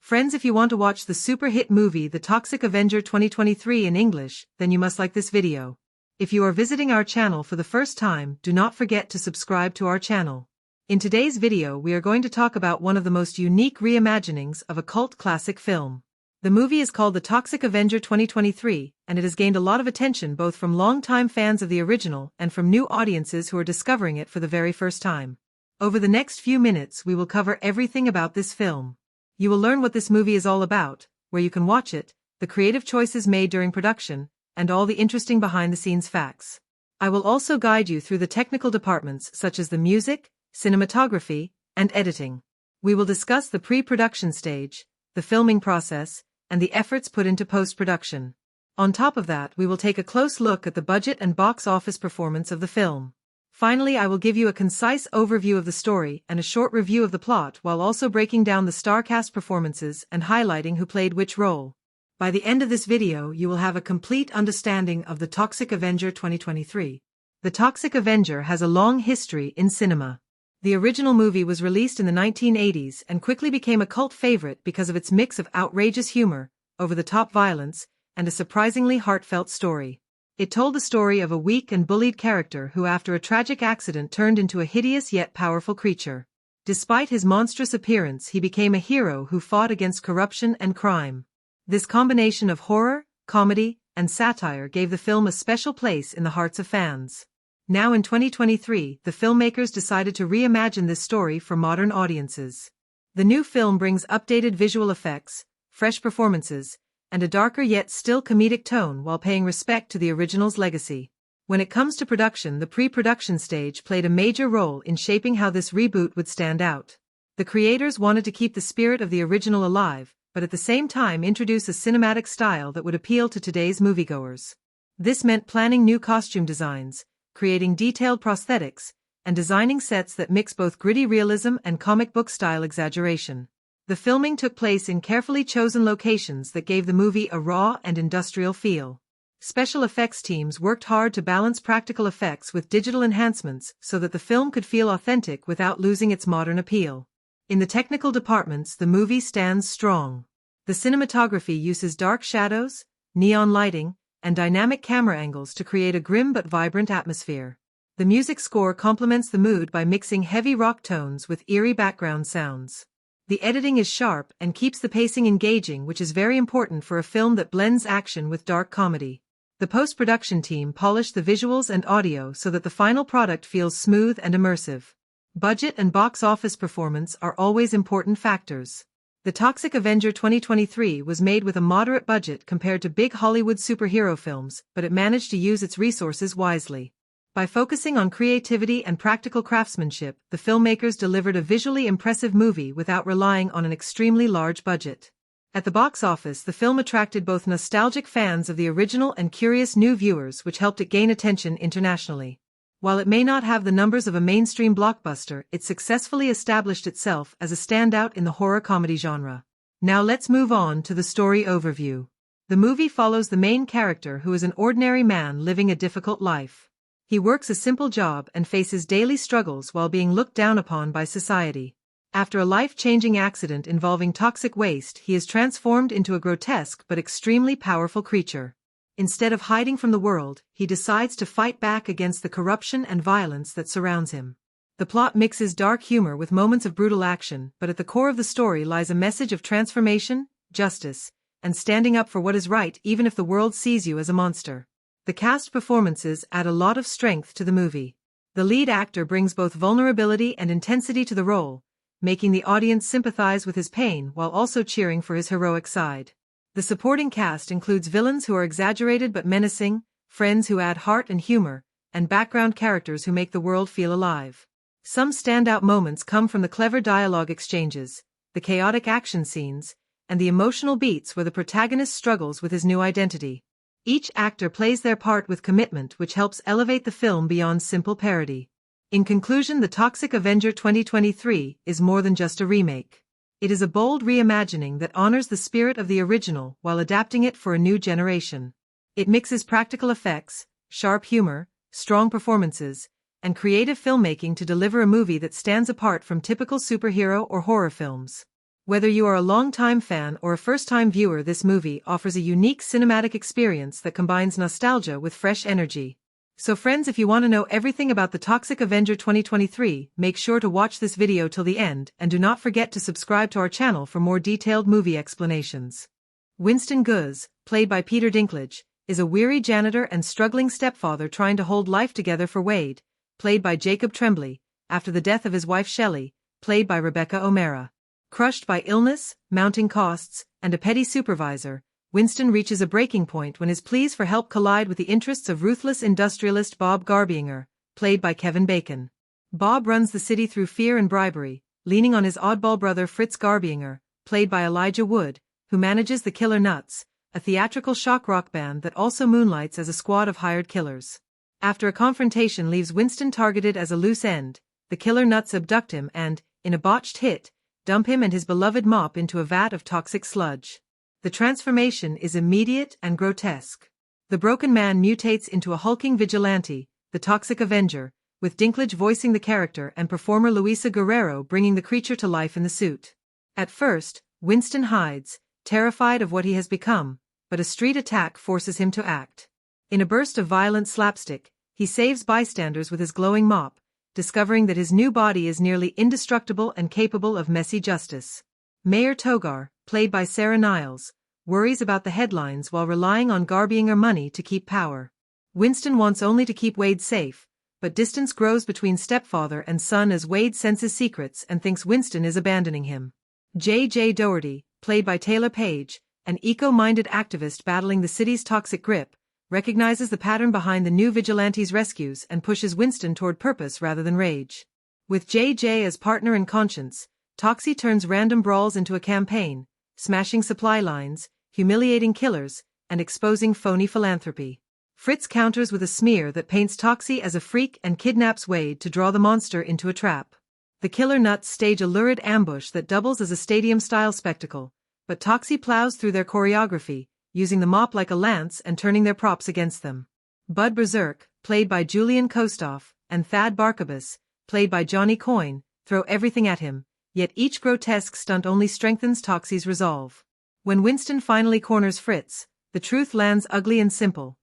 Friends, if you want to watch the super hit movie The Toxic Avenger 2023 in English, then you must like this video. If you are visiting our channel for the first time, do not forget to subscribe to our channel. In today's video we are going to talk about one of the most unique reimaginings of a cult classic film. The movie is called The Toxic Avenger 2023, and it has gained a lot of attention both from longtime fans of the original and from new audiences who are discovering it for the very first time. Over the next few minutes we will cover everything about this film. You will learn what this movie is all about, where you can watch it, the creative choices made during production, and all the interesting behind-the-scenes facts. I will also guide you through the technical departments such as the music, cinematography, and editing. We will discuss the pre-production stage, the filming process, and the efforts put into post-production. On top of that, we will take a close look at the budget and box office performance of the film. Finally, I will give you a concise overview of the story and a short review of the plot while also breaking down the star cast performances and highlighting who played which role. By the end of this video, you will have a complete understanding of The Toxic Avenger 2023. The Toxic Avenger has a long history in cinema. The original movie was released in the 1980s and quickly became a cult favorite because of its mix of outrageous humor, over-the-top violence, and a surprisingly heartfelt story. It told the story of a weak and bullied character who after a tragic accident turned into a hideous yet powerful creature. Despite his monstrous appearance, he became a hero who fought against corruption and crime. This combination of horror, comedy, and satire gave the film a special place in the hearts of fans. Now in 2023, the filmmakers decided to reimagine this story for modern audiences. The new film brings updated visual effects, fresh performances, and a darker yet still comedic tone while paying respect to the original's legacy. When it comes to production, the pre-production stage played a major role in shaping how this reboot would stand out. The creators wanted to keep the spirit of the original alive, but at the same time introduce a cinematic style that would appeal to today's moviegoers. This meant planning new costume designs, creating detailed prosthetics, and designing sets that mix both gritty realism and comic book style exaggeration. The filming took place in carefully chosen locations that gave the movie a raw and industrial feel. Special effects teams worked hard to balance practical effects with digital enhancements so that the film could feel authentic without losing its modern appeal. In the technical departments, the movie stands strong. The cinematography uses dark shadows, neon lighting, and dynamic camera angles to create a grim but vibrant atmosphere. The music score complements the mood by mixing heavy rock tones with eerie background sounds. The editing is sharp and keeps the pacing engaging, which is very important for a film that blends action with dark comedy. The post-production team polished the visuals and audio so that the final product feels smooth and immersive. Budget and box office performance are always important factors. The Toxic Avenger 2023 was made with a moderate budget compared to big Hollywood superhero films, but it managed to use its resources wisely. By focusing on creativity and practical craftsmanship, the filmmakers delivered a visually impressive movie without relying on an extremely large budget. At the box office, the film attracted both nostalgic fans of the original and curious new viewers, which helped it gain attention internationally. While it may not have the numbers of a mainstream blockbuster, it successfully established itself as a standout in the horror comedy genre. Now let's move on to the story overview. The movie follows the main character who is an ordinary man living a difficult life. He works a simple job and faces daily struggles while being looked down upon by society. After a life-changing accident involving toxic waste, he is transformed into a grotesque but extremely powerful creature. Instead of hiding from the world, he decides to fight back against the corruption and violence that surrounds him. The plot mixes dark humor with moments of brutal action, but at the core of the story lies a message of transformation, justice, and standing up for what is right even if the world sees you as a monster. The cast performances add a lot of strength to the movie. The lead actor brings both vulnerability and intensity to the role, making the audience sympathize with his pain while also cheering for his heroic side. The supporting cast includes villains who are exaggerated but menacing, friends who add heart and humor, and background characters who make the world feel alive. Some standout moments come from the clever dialogue exchanges, the chaotic action scenes, and the emotional beats where the protagonist struggles with his new identity. Each actor plays their part with commitment, which helps elevate the film beyond simple parody. In conclusion, The Toxic Avenger 2023 is more than just a remake. It is a bold reimagining that honors the spirit of the original while adapting it for a new generation. It mixes practical effects, sharp humor, strong performances, and creative filmmaking to deliver a movie that stands apart from typical superhero or horror films. Whether you are a long-time fan or a first-time viewer, this movie offers a unique cinematic experience that combines nostalgia with fresh energy. So friends, if you want to know everything about the Toxic Avenger 2023, make sure to watch this video till the end and do not forget to subscribe to our channel for more detailed movie explanations. Winston Gooze, played by Peter Dinklage, is a weary janitor and struggling stepfather trying to hold life together for Wade, played by Jacob Tremblay, after the death of his wife Shelley, played by Rebecca O'Mara. Crushed by illness, mounting costs, and a petty supervisor, Winston reaches a breaking point when his pleas for help collide with the interests of ruthless industrialist Bob Garbinger, played by Kevin Bacon. Bob runs the city through fear and bribery, leaning on his oddball brother Fritz Garbinger, played by Elijah Wood, who manages the Killer Nuts, a theatrical shock rock band that also moonlights as a squad of hired killers. After a confrontation leaves Winston targeted as a loose end, the Killer Nuts abduct him and, in a botched hit, dump him and his beloved mop into a vat of toxic sludge. The transformation is immediate and grotesque. The broken man mutates into a hulking vigilante, the Toxic Avenger, with Dinklage voicing the character and performer Luisa Guerrero bringing the creature to life in the suit. At first, Winston hides, terrified of what he has become, but a street attack forces him to act. In a burst of violent slapstick, he saves bystanders with his glowing mop, discovering that his new body is nearly indestructible and capable of messy justice. Mayor Togar, played by Sarah Niles, worries about the headlines while relying on Garbinger money to keep power. Winston wants only to keep Wade safe, but distance grows between stepfather and son as Wade senses secrets and thinks Winston is abandoning him. J.J. Doherty, played by Taylor Page, an eco-minded activist battling the city's toxic grip, recognizes the pattern behind the new vigilante's rescues and pushes Winston toward purpose rather than rage. With JJ as partner in conscience, Toxie turns random brawls into a campaign, smashing supply lines, humiliating killers, and exposing phony philanthropy. Fritz counters with a smear that paints Toxie as a freak and kidnaps Wade to draw the monster into a trap. The Killer Nuts stage a lurid ambush that doubles as a stadium-style spectacle, but Toxie plows through their choreography, using the mop like a lance and turning their props against them. Bud Berserk, played by Julian Kostoff, and Thad Barkabas, played by Johnny Coyne, throw everything at him, yet each grotesque stunt only strengthens Toxie's resolve. When Winston finally corners Fritz, the truth lands ugly and simple.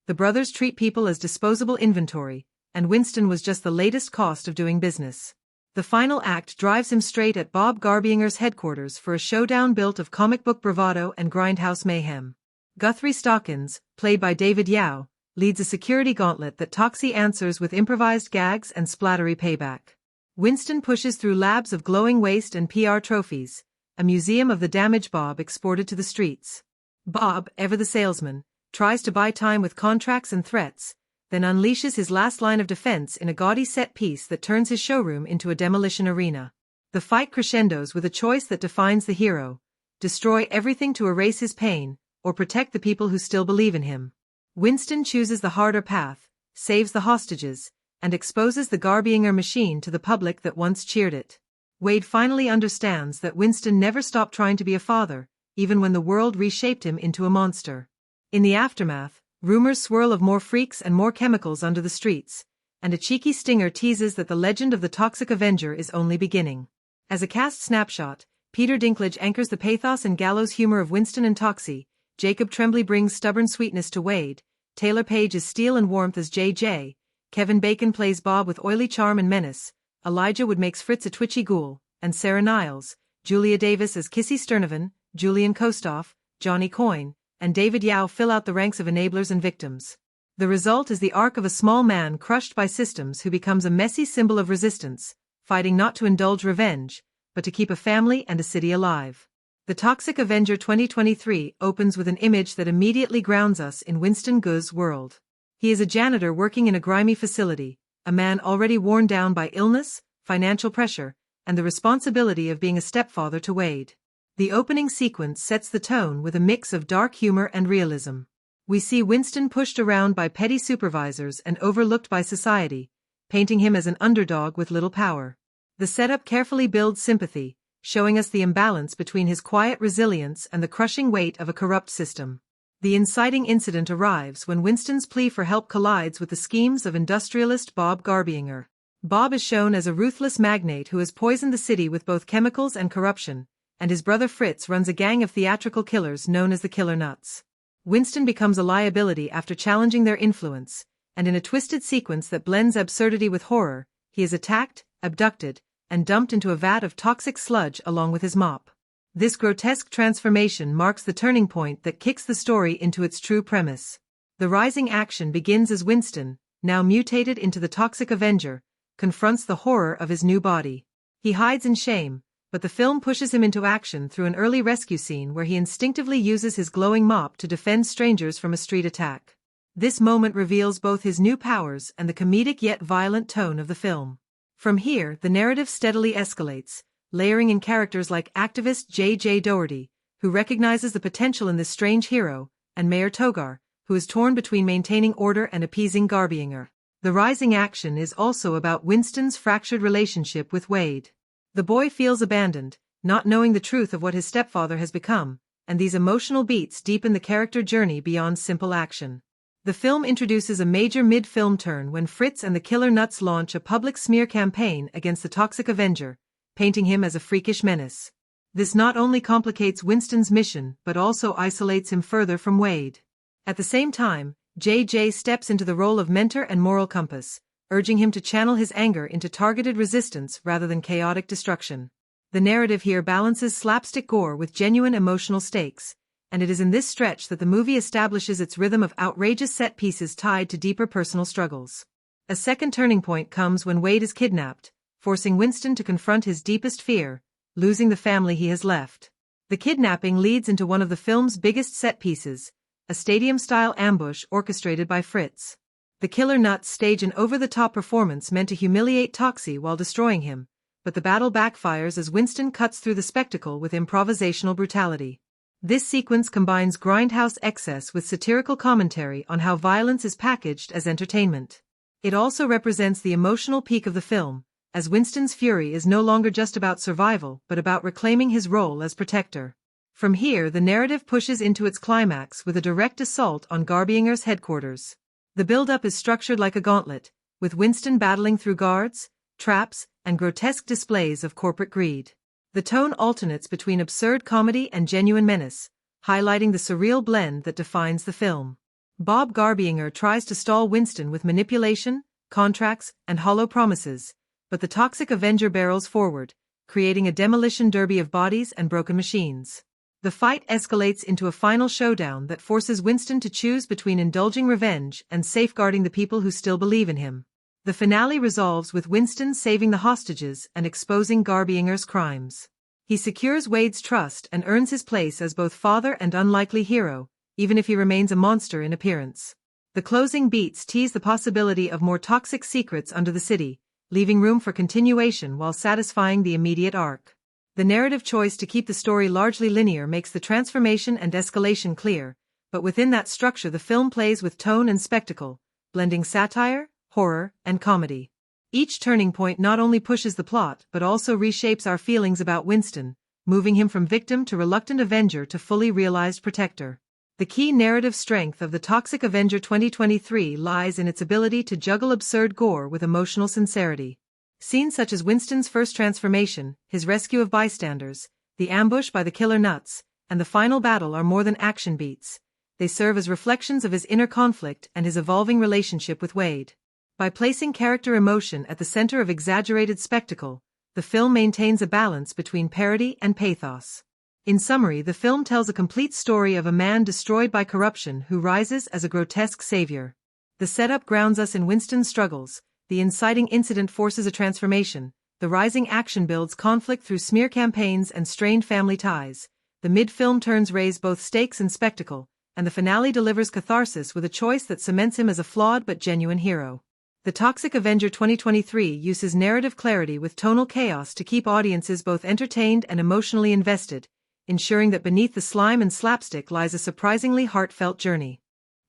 The brothers treat people as disposable inventory, and Winston was just the latest cost of doing business. The final act drives him straight at Bob Garbinger's headquarters for a showdown built of comic book bravado and grindhouse mayhem. Guthrie Stawkins, played by David Yao, leads a security gauntlet that Toxie answers with improvised gags and splattery payback. Winston pushes through labs of glowing waste and PR trophies, a museum of the damage Bob exported to the streets. Bob, ever the salesman, tries to buy time with contracts and threats, then unleashes his last line of defense in a gaudy set piece that turns his showroom into a demolition arena. The fight crescendos with a choice that defines the hero: destroy everything to erase his pain, or protect the people who still believe in him. Winston chooses the harder path, saves the hostages, and exposes the Garbinger machine to the public that once cheered it. Wade finally understands that Winston never stopped trying to be a father, even when the world reshaped him into a monster. In the aftermath, rumors swirl of more freaks and more chemicals under the streets, and a cheeky stinger teases that the legend of the Toxic Avenger is only beginning. As a cast snapshot, Peter Dinklage anchors the pathos and gallows humor of Winston and Toxie, Jacob Tremblay brings stubborn sweetness to Wade, Taylor Page is steel and warmth as JJ, Kevin Bacon plays Bob with oily charm and menace, Elijah Wood makes Fritz a twitchy ghoul, and Sarah Niles, Julia Davis as Kissy Sternovan, Julian Kostoff, Johnny Coyne, and David Yao fill out the ranks of enablers and victims. The result is the arc of a small man crushed by systems who becomes a messy symbol of resistance, fighting not to indulge revenge, but to keep a family and a city alive. The Toxic Avenger 2023 opens with an image that immediately grounds us in Winston Gooze's world. He is a janitor working in a grimy facility, a man already worn down by illness, financial pressure, and the responsibility of being a stepfather to Wade. The opening sequence sets the tone with a mix of dark humor and realism. We see Winston pushed around by petty supervisors and overlooked by society, painting him as an underdog with little power. The setup carefully builds sympathy, showing us the imbalance between his quiet resilience and the crushing weight of a corrupt system. The inciting incident arrives when Winston's plea for help collides with the schemes of industrialist Bob Garbinger. Bob is shown as a ruthless magnate who has poisoned the city with both chemicals and corruption, and his brother Fritz runs a gang of theatrical killers known as the Killer Nuts. Winston becomes a liability after challenging their influence, and in a twisted sequence that blends absurdity with horror, he is attacked, abducted, and dumped into a vat of toxic sludge along with his mop. This grotesque transformation marks the turning point that kicks the story into its true premise. The rising action begins as Winston, now mutated into the Toxic Avenger, confronts the horror of his new body. He hides in shame, but the film pushes him into action through an early rescue scene where he instinctively uses his glowing mop to defend strangers from a street attack. This moment reveals both his new powers and the comedic yet violent tone of the film. From here, the narrative steadily escalates, layering in characters like activist J.J. Doherty, who recognizes the potential in this strange hero, and Mayor Togar, who is torn between maintaining order and appeasing Garbinger. The rising action is also about Winston's fractured relationship with Wade. The boy feels abandoned, not knowing the truth of what his stepfather has become, and these emotional beats deepen the character journey beyond simple action. The film introduces a major mid-film turn when Fritz and the Killer Nuts launch a public smear campaign against the Toxic Avenger, painting him as a freakish menace. This not only complicates Winston's mission but also isolates him further from Wade. At the same time, J.J. steps into the role of mentor and moral compass, urging him to channel his anger into targeted resistance rather than chaotic destruction. The narrative here balances slapstick gore with genuine emotional stakes, and it is in this stretch that the movie establishes its rhythm of outrageous set pieces tied to deeper personal struggles. A second turning point comes when Wade is kidnapped, forcing Winston to confront his deepest fear, losing the family he has left. The kidnapping leads into one of the film's biggest set pieces, a stadium-style ambush orchestrated by Fritz. The Killer Nuts stage an over-the-top performance meant to humiliate Toxie while destroying him, but the battle backfires as Winston cuts through the spectacle with improvisational brutality. This sequence combines grindhouse excess with satirical commentary on how violence is packaged as entertainment. It also represents the emotional peak of the film, as Winston's fury is no longer just about survival but about reclaiming his role as protector. From here, the narrative pushes into its climax with a direct assault on Garbinger's headquarters. The build-up is structured like a gauntlet, with Winston battling through guards, traps, and grotesque displays of corporate greed. The tone alternates between absurd comedy and genuine menace, highlighting the surreal blend that defines the film. Bob Garbinger tries to stall Winston with manipulation, contracts, and hollow promises, but the Toxic Avenger barrels forward, creating a demolition derby of bodies and broken machines. The fight escalates into a final showdown that forces Winston to choose between indulging revenge and safeguarding the people who still believe in him. The finale resolves with Winston saving the hostages and exposing Garbinger's crimes. He secures Wade's trust and earns his place as both father and unlikely hero, even if he remains a monster in appearance. The closing beats tease the possibility of more toxic secrets under the city, leaving room for continuation while satisfying the immediate arc. The narrative choice to keep the story largely linear makes the transformation and escalation clear, but within that structure the film plays with tone and spectacle, blending satire, horror, and comedy. Each turning point not only pushes the plot but also reshapes our feelings about Winston, moving him from victim to reluctant avenger to fully realized protector. The key narrative strength of the Toxic Avenger 2023 lies in its ability to juggle absurd gore with emotional sincerity. Scenes such as Winston's first transformation, his rescue of bystanders, the ambush by the Killer Nuts, and the final battle are more than action beats. They serve as reflections of his inner conflict and his evolving relationship with Wade. By placing character emotion at the center of exaggerated spectacle, the film maintains a balance between parody and pathos. In summary, the film tells a complete story of a man destroyed by corruption who rises as a grotesque savior. The setup grounds us in Winston's struggles, the inciting incident forces a transformation, the rising action builds conflict through smear campaigns and strained family ties, the mid-film turns raise both stakes and spectacle, and the finale delivers catharsis with a choice that cements him as a flawed but genuine hero. The Toxic Avenger 2023 uses narrative clarity with tonal chaos to keep audiences both entertained and emotionally invested, ensuring that beneath the slime and slapstick lies a surprisingly heartfelt journey.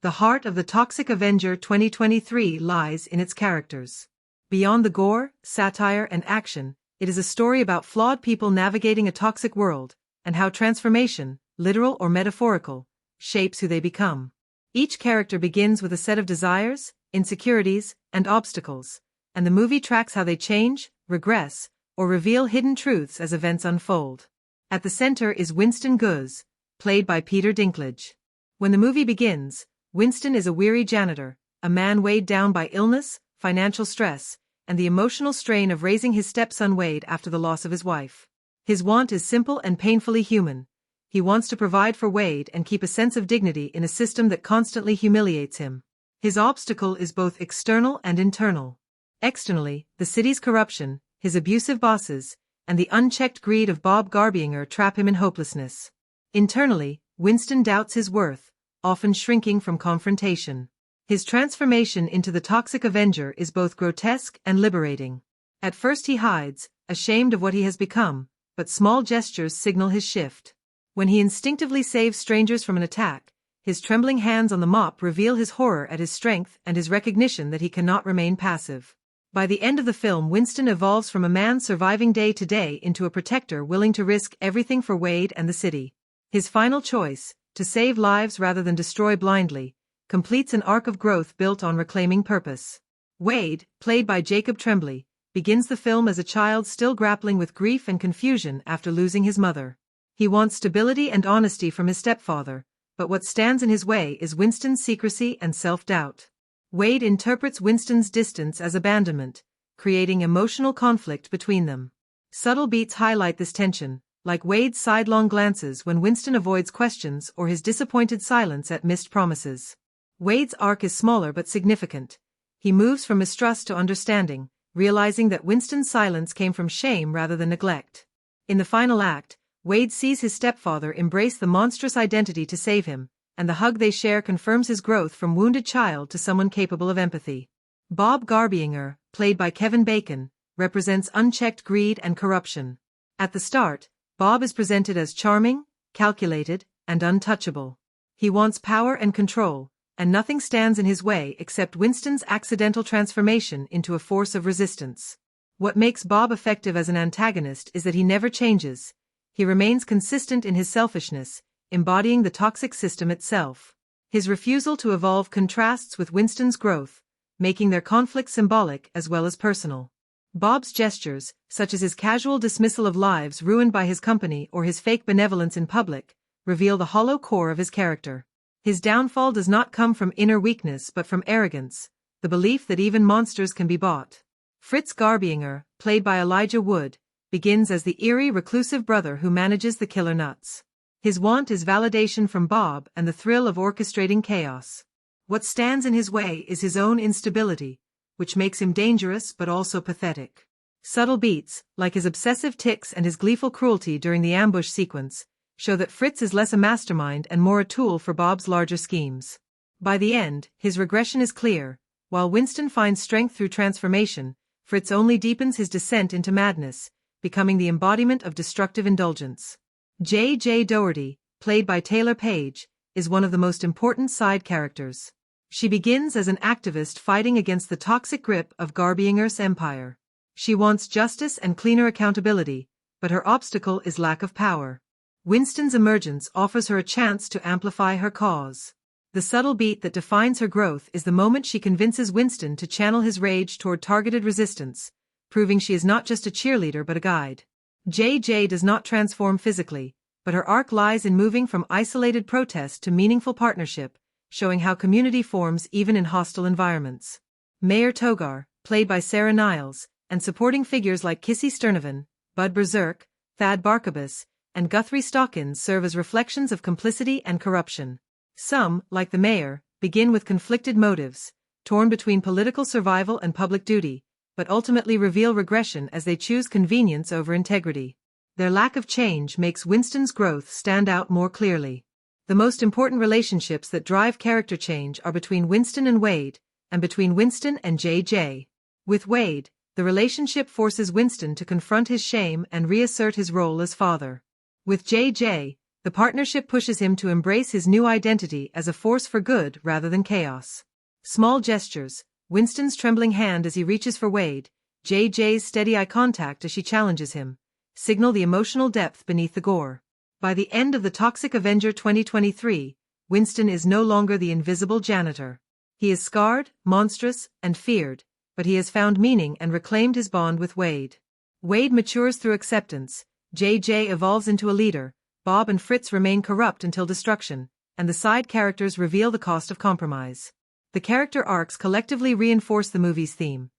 The heart of the Toxic Avenger 2023 lies in its characters. Beyond the gore, satire, and action, it is a story about flawed people navigating a toxic world, and how transformation, literal or metaphorical, shapes who they become. Each character begins with a set of desires, insecurities, and obstacles, and the movie tracks how they change, regress, or reveal hidden truths as events unfold. At the center is Winston Gooze, played by Peter Dinklage. When the movie begins, Winston is a weary janitor, a man weighed down by illness, financial stress, and the emotional strain of raising his stepson Wade after the loss of his wife. His want is simple and painfully human. He wants to provide for Wade and keep a sense of dignity in a system that constantly humiliates him. His obstacle is both external and internal. Externally, the city's corruption, his abusive bosses, and the unchecked greed of Bob Garbinger trap him in hopelessness. Internally, Winston doubts his worth, often shrinking from confrontation. His transformation into the Toxic Avenger is both grotesque and liberating. At first he hides, ashamed of what he has become, but small gestures signal his shift. When he instinctively saves strangers from an attack, his trembling hands on the mop reveal his horror at his strength and his recognition that he cannot remain passive. By the end of the film, Winston evolves from a man surviving day to day into a protector willing to risk everything for Wade and the city. His final choice, to save lives rather than destroy blindly, completes an arc of growth built on reclaiming purpose. Wade, played by Jacob Tremblay, begins the film as a child still grappling with grief and confusion after losing his mother. He wants stability and honesty from his stepfather, but what stands in his way is Winston's secrecy and self-doubt. Wade interprets Winston's distance as abandonment, creating emotional conflict between them. Subtle beats highlight this tension, like Wade's sidelong glances when Winston avoids questions or his disappointed silence at missed promises. Wade's arc is smaller but significant. He moves from mistrust to understanding, realizing that Winston's silence came from shame rather than neglect. In the final act, Wade sees his stepfather embrace the monstrous identity to save him, and the hug they share confirms his growth from wounded child to someone capable of empathy. Bob Garbinger, played by Kevin Bacon, represents unchecked greed and corruption. At the start, Bob is presented as charming, calculated, and untouchable. He wants power and control, and nothing stands in his way except Winston's accidental transformation into a force of resistance. What makes Bob effective as an antagonist is that he never changes. He remains consistent in his selfishness, embodying the toxic system itself. His refusal to evolve contrasts with Winston's growth, making their conflict symbolic as well as personal. Bob's gestures, such as his casual dismissal of lives ruined by his company or his fake benevolence in public, reveal the hollow core of his character. His downfall does not come from inner weakness but from arrogance, the belief that even monsters can be bought. Fritz Garbinger, played by Elijah Wood, begins as the eerie reclusive brother who manages the killer nuts. His want is validation from Bob and the thrill of orchestrating chaos. What stands in his way is his own instability, which makes him dangerous but also pathetic. Subtle beats, like his obsessive tics and his gleeful cruelty during the ambush sequence, show that Fritz is less a mastermind and more a tool for Bob's larger schemes. By the end, his regression is clear. While Winston finds strength through transformation, Fritz only deepens his descent into madness, becoming the embodiment of destructive indulgence. J.J. Doherty, played by Taylor Page, is one of the most important side characters. She begins as an activist fighting against the toxic grip of Garbinger's empire. She wants justice and cleaner accountability, but her obstacle is lack of power. Winston's emergence offers her a chance to amplify her cause. The subtle beat that defines her growth is the moment she convinces Winston to channel his rage toward targeted resistance, proving she is not just a cheerleader but a guide. JJ does not transform physically, but her arc lies in moving from isolated protest to meaningful partnership, showing how community forms even in hostile environments. Mayor Togar, played by Sarah Niles, and supporting figures like Kissy Sternovan, Bud Berserk, Thad Barkabas, and Guthrie Stawkins serve as reflections of complicity and corruption. Some, like the mayor, begin with conflicted motives, torn between political survival and public duty, but ultimately reveal regression as they choose convenience over integrity. Their lack of change makes Winston's growth stand out more clearly. The most important relationships that drive character change are between Winston and Wade, and between Winston and JJ. With Wade, the relationship forces Winston to confront his shame and reassert his role as father. With JJ, the partnership pushes him to embrace his new identity as a force for good rather than chaos. Small gestures, Winston's trembling hand as he reaches for Wade, JJ's steady eye contact as she challenges him, signal the emotional depth beneath the gore. By the end of the Toxic Avenger 2023, Winston is no longer the invisible janitor. He is scarred, monstrous, and feared, but he has found meaning and reclaimed his bond with Wade. Wade matures through acceptance, JJ evolves into a leader, Bob and Fritz remain corrupt until destruction, and the side characters reveal the cost of compromise. The character arcs collectively reinforce the movie's theme.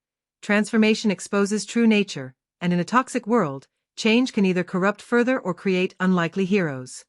Transformation exposes true nature, and in a toxic world, change can either corrupt further or create unlikely heroes.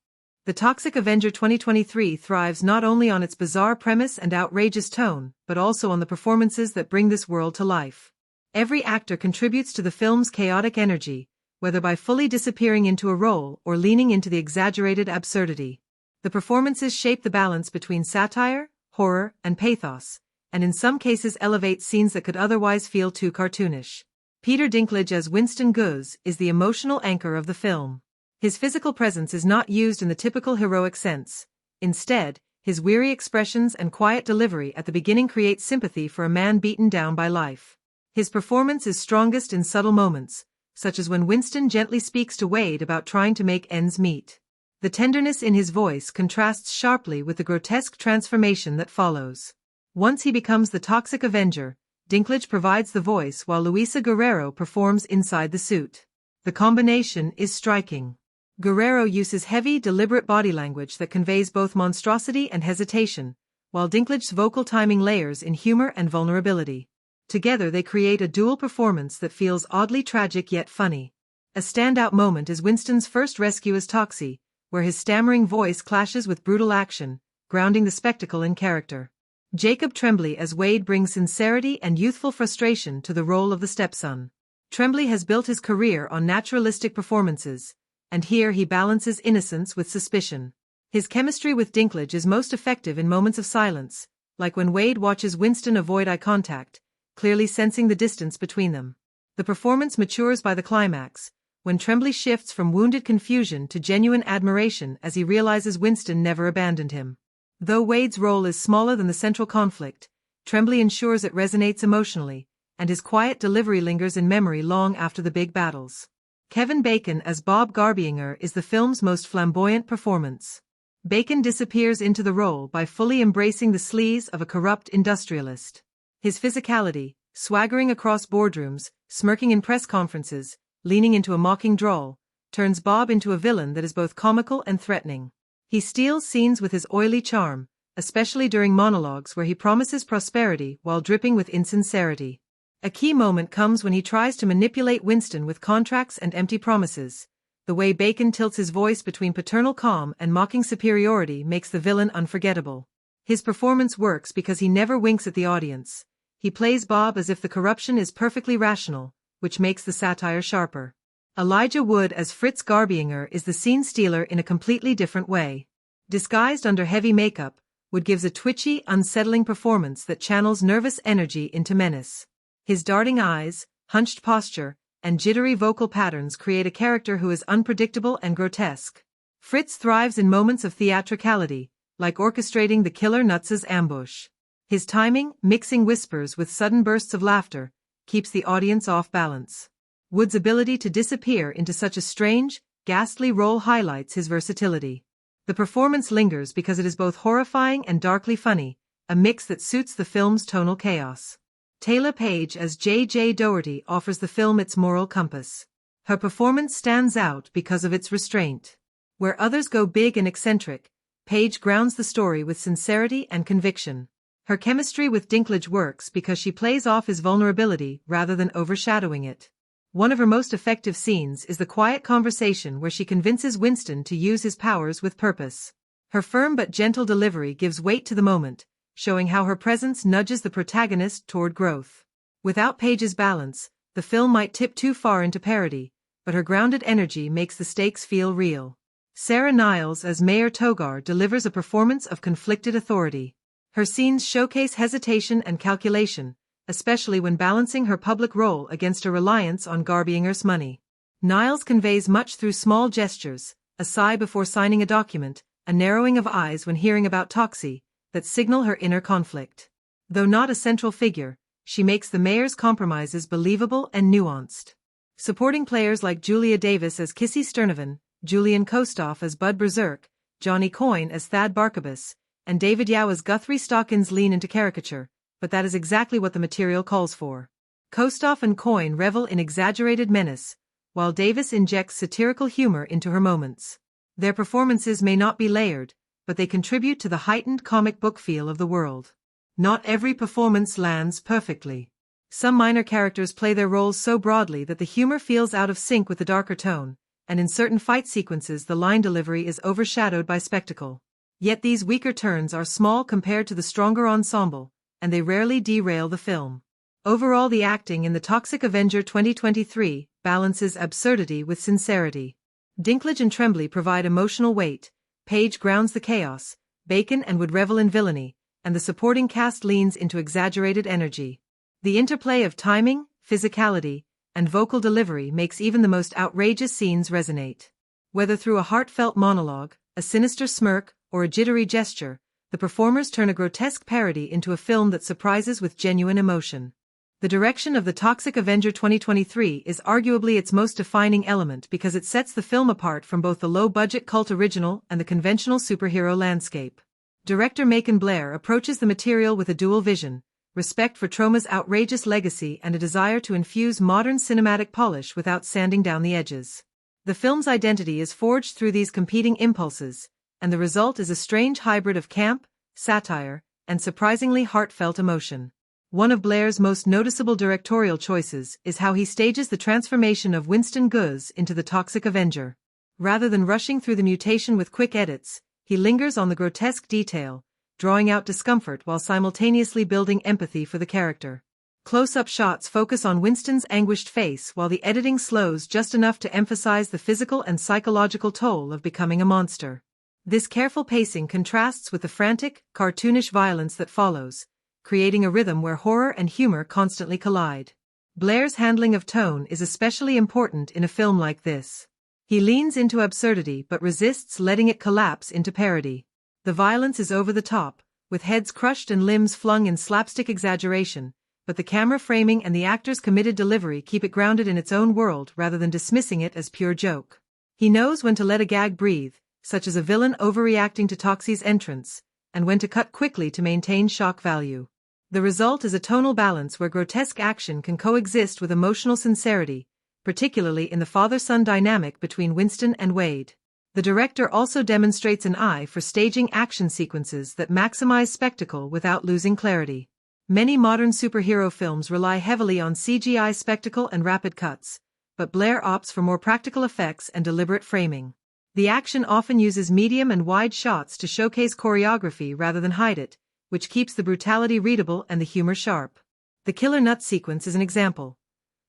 The Toxic Avenger 2023 thrives not only on its bizarre premise and outrageous tone, but also on the performances that bring this world to life. Every actor contributes to the film's chaotic energy, whether by fully disappearing into a role or leaning into the exaggerated absurdity. The performances shape the balance between satire, horror, and pathos, and in some cases elevate scenes that could otherwise feel too cartoonish. Peter Dinklage as Winston Gooze is the emotional anchor of the film. His physical presence is not used in the typical heroic sense. Instead, his weary expressions and quiet delivery at the beginning create sympathy for a man beaten down by life. His performance is strongest in subtle moments, such as when Winston gently speaks to Wade about trying to make ends meet. The tenderness in his voice contrasts sharply with the grotesque transformation that follows. Once he becomes the Toxic Avenger, Dinklage provides the voice while Luisa Guerrero performs inside the suit. The combination is striking. Guerrero uses heavy, deliberate body language that conveys both monstrosity and hesitation, while Dinklage's vocal timing layers in humor and vulnerability. Together they create a dual performance that feels oddly tragic yet funny. A standout moment is Winston's first rescue as Toxie, where his stammering voice clashes with brutal action, grounding the spectacle in character. Jacob Tremblay as Wade brings sincerity and youthful frustration to the role of the stepson. Tremblay has built his career on naturalistic performances, and here he balances innocence with suspicion. His chemistry with Dinklage is most effective in moments of silence, like when Wade watches Winston avoid eye contact, clearly sensing the distance between them. The performance matures by the climax, when Tremblay shifts from wounded confusion to genuine admiration as he realizes Winston never abandoned him. Though Wade's role is smaller than the central conflict, Tremblay ensures it resonates emotionally, and his quiet delivery lingers in memory long after the big battles. Kevin Bacon as Bob Garbinger is the film's most flamboyant performance. Bacon disappears into the role by fully embracing the sleaze of a corrupt industrialist. His physicality, swaggering across boardrooms, smirking in press conferences, leaning into a mocking drawl, turns Bob into a villain that is both comical and threatening. He steals scenes with his oily charm, especially during monologues where he promises prosperity while dripping with insincerity. A key moment comes when he tries to manipulate Winston with contracts and empty promises. The way Bacon tilts his voice between paternal calm and mocking superiority makes the villain unforgettable. His performance works because he never winks at the audience. He plays Bob as if the corruption is perfectly rational, which makes the satire sharper. Elijah Wood as Fritz Garbinger is the scene stealer in a completely different way. Disguised under heavy makeup, Wood gives a twitchy, unsettling performance that channels nervous energy into menace. His darting eyes, hunched posture, and jittery vocal patterns create a character who is unpredictable and grotesque. Fritz thrives in moments of theatricality, like orchestrating the killer Nuts' ambush. His timing, mixing whispers with sudden bursts of laughter, keeps the audience off balance. Wood's ability to disappear into such a strange, ghastly role highlights his versatility. The performance lingers because it is both horrifying and darkly funny, a mix that suits the film's tonal chaos. Tayla Paige as J.J. Doherty offers the film its moral compass. Her performance stands out because of its restraint. Where others go big and eccentric, Paige grounds the story with sincerity and conviction. Her chemistry with Dinklage works because she plays off his vulnerability rather than overshadowing it. One of her most effective scenes is the quiet conversation where she convinces Winston to use his powers with purpose. Her firm but gentle delivery gives weight to the moment, showing how her presence nudges the protagonist toward growth. Without Paige's balance, the film might tip too far into parody, but her grounded energy makes the stakes feel real. Sarah Niles as Mayor Togar delivers a performance of conflicted authority. Her scenes showcase hesitation and calculation, especially when balancing her public role against a reliance on Garbinger's money. Niles conveys much through small gestures, a sigh before signing a document, a narrowing of eyes when hearing about Toxie, that signal her inner conflict. Though not a central figure, she makes the mayor's compromises believable and nuanced. Supporting players like Julia Davis as Kissy Sternovan, Julian Kostoff as Bud Berserk, Johnny Coyne as Thad Barkabas, and David Yao as Guthrie Stockins lean into caricature, but that is exactly what the material calls for. Kostoff and Coyne revel in exaggerated menace, while Davis injects satirical humor into her moments. Their performances may not be layered, but they contribute to the heightened comic book feel of the world. Not every performance lands perfectly. Some minor characters play their roles so broadly that the humor feels out of sync with the darker tone, and in certain fight sequences the line delivery is overshadowed by spectacle. Yet these weaker turns are small compared to the stronger ensemble, and they rarely derail the film. Overall, the acting in the Toxic Avenger 2023 balances absurdity with sincerity. Dinklage and Tremblay provide emotional weight, Page grounds the chaos, Bacon and Wood revel in villainy, and the supporting cast leans into exaggerated energy. The interplay of timing, physicality, and vocal delivery makes even the most outrageous scenes resonate. Whether through a heartfelt monologue, a sinister smirk, or a jittery gesture, the performers turn a grotesque parody into a film that surprises with genuine emotion. The direction of the Toxic Avenger 2023 is arguably its most defining element because it sets the film apart from both the low-budget cult original and the conventional superhero landscape. Director Macon Blair approaches the material with a dual vision: respect for Troma's outrageous legacy and a desire to infuse modern cinematic polish without sanding down the edges. The film's identity is forged through these competing impulses, and the result is a strange hybrid of camp, satire, and surprisingly heartfelt emotion. One of Blair's most noticeable directorial choices is how he stages the transformation of Winston Gooze into the Toxic Avenger. Rather than rushing through the mutation with quick edits, he lingers on the grotesque detail, drawing out discomfort while simultaneously building empathy for the character. Close-up shots focus on Winston's anguished face while the editing slows just enough to emphasize the physical and psychological toll of becoming a monster. This careful pacing contrasts with the frantic, cartoonish violence that follows, creating a rhythm where horror and humor constantly collide. Blair's handling of tone is especially important in a film like this. He leans into absurdity but resists letting it collapse into parody. The violence is over the top, with heads crushed and limbs flung in slapstick exaggeration, but the camera framing and the actor's committed delivery keep it grounded in its own world rather than dismissing it as pure joke. He knows when to let a gag breathe, such as a villain overreacting to Toxie's entrance, and when to cut quickly to maintain shock value. The result is a tonal balance where grotesque action can coexist with emotional sincerity, particularly in the father-son dynamic between Winston and Wade. The director also demonstrates an eye for staging action sequences that maximize spectacle without losing clarity. Many modern superhero films rely heavily on CGI spectacle and rapid cuts, but Blair opts for more practical effects and deliberate framing. The action often uses medium and wide shots to showcase choreography rather than hide it, which keeps the brutality readable and the humor sharp. The killer nut sequence is an example.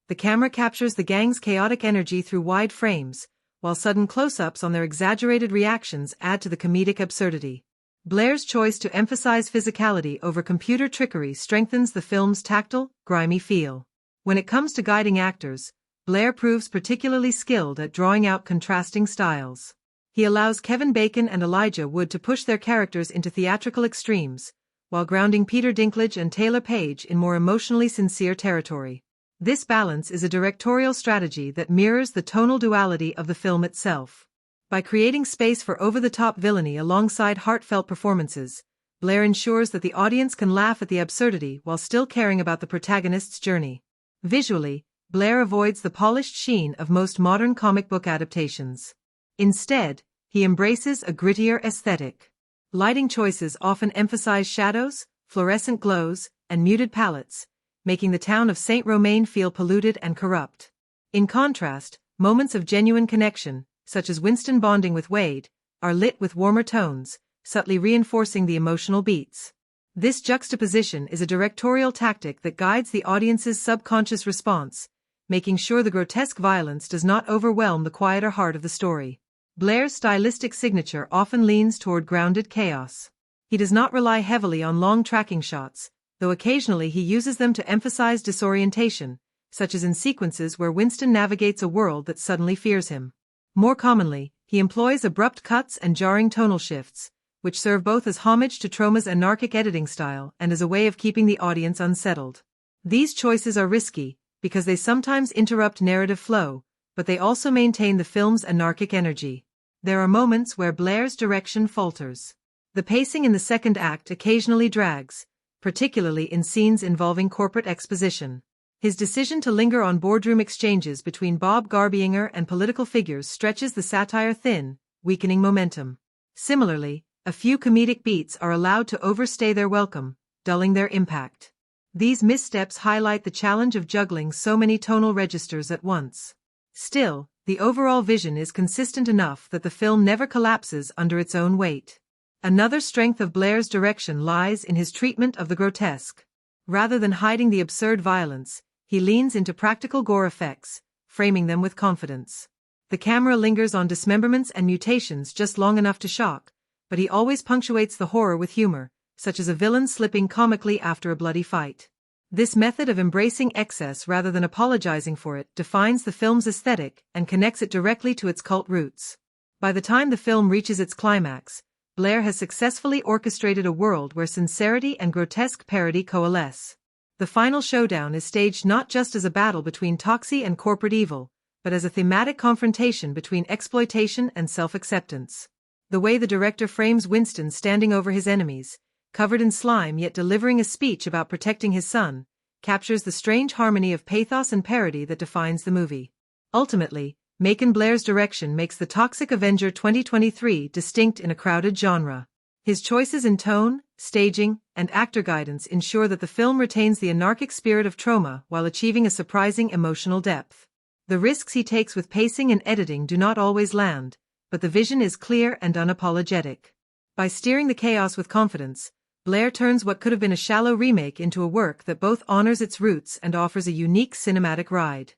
The camera captures the gang's chaotic energy through wide frames, while sudden close-ups on their exaggerated reactions add to the comedic absurdity. Blair's choice to emphasize physicality over computer trickery strengthens the film's tactile, grimy feel. When it comes to guiding actors, Blair proves particularly skilled at drawing out contrasting styles. He allows Kevin Bacon and Elijah Wood to push their characters into theatrical extremes, while grounding Peter Dinklage and Taylor Page in more emotionally sincere territory. This balance is a directorial strategy that mirrors the tonal duality of the film itself. By creating space for over-the-top villainy alongside heartfelt performances, Blair ensures that the audience can laugh at the absurdity while still caring about the protagonist's journey. Visually, Blair avoids the polished sheen of most modern comic book adaptations. Instead, he embraces a grittier aesthetic. Lighting choices often emphasize shadows, fluorescent glows, and muted palettes, making the town of Saint Romain feel polluted and corrupt. In contrast, moments of genuine connection, such as Winston bonding with Wade, are lit with warmer tones, subtly reinforcing the emotional beats. This juxtaposition is a directorial tactic that guides the audience's subconscious response, making sure the grotesque violence does not overwhelm the quieter heart of the story. Blair's stylistic signature often leans toward grounded chaos. He does not rely heavily on long tracking shots, though occasionally he uses them to emphasize disorientation, such as in sequences where Winston navigates a world that suddenly fears him. More commonly, he employs abrupt cuts and jarring tonal shifts, which serve both as homage to Troma's anarchic editing style and as a way of keeping the audience unsettled. These choices are risky, because they sometimes interrupt narrative flow, but they also maintain the film's anarchic energy. There are moments where Blair's direction falters. The pacing in the second act occasionally drags, particularly in scenes involving corporate exposition. His decision to linger on boardroom exchanges between Bob Garbinger and political figures stretches the satire thin, weakening momentum. Similarly, a few comedic beats are allowed to overstay their welcome, dulling their impact. These missteps highlight the challenge of juggling so many tonal registers at once. Still, the overall vision is consistent enough that the film never collapses under its own weight. Another strength of Blair's direction lies in his treatment of the grotesque. Rather than hiding the absurd violence, he leans into practical gore effects, framing them with confidence. The camera lingers on dismemberments and mutations just long enough to shock, but he always punctuates the horror with humor, such as a villain slipping comically after a bloody fight. This method of embracing excess rather than apologizing for it defines the film's aesthetic and connects it directly to its cult roots. By the time the film reaches its climax, Blair has successfully orchestrated a world where sincerity and grotesque parody coalesce. The final showdown is staged not just as a battle between Toxie and corporate evil, but as a thematic confrontation between exploitation and self-acceptance. The way the director frames Winston standing over his enemies, covered in slime yet delivering a speech about protecting his son, captures the strange harmony of pathos and parody that defines the movie. Ultimately, Macon Blair's direction makes the Toxic Avenger 2023 distinct in a crowded genre. His choices in tone, staging, and actor guidance ensure that the film retains the anarchic spirit of trauma while achieving a surprising emotional depth. The risks he takes with pacing and editing do not always land, but the vision is clear and unapologetic. By steering the chaos with confidence, Blair turns what could have been a shallow remake into a work that both honors its roots and offers a unique cinematic ride.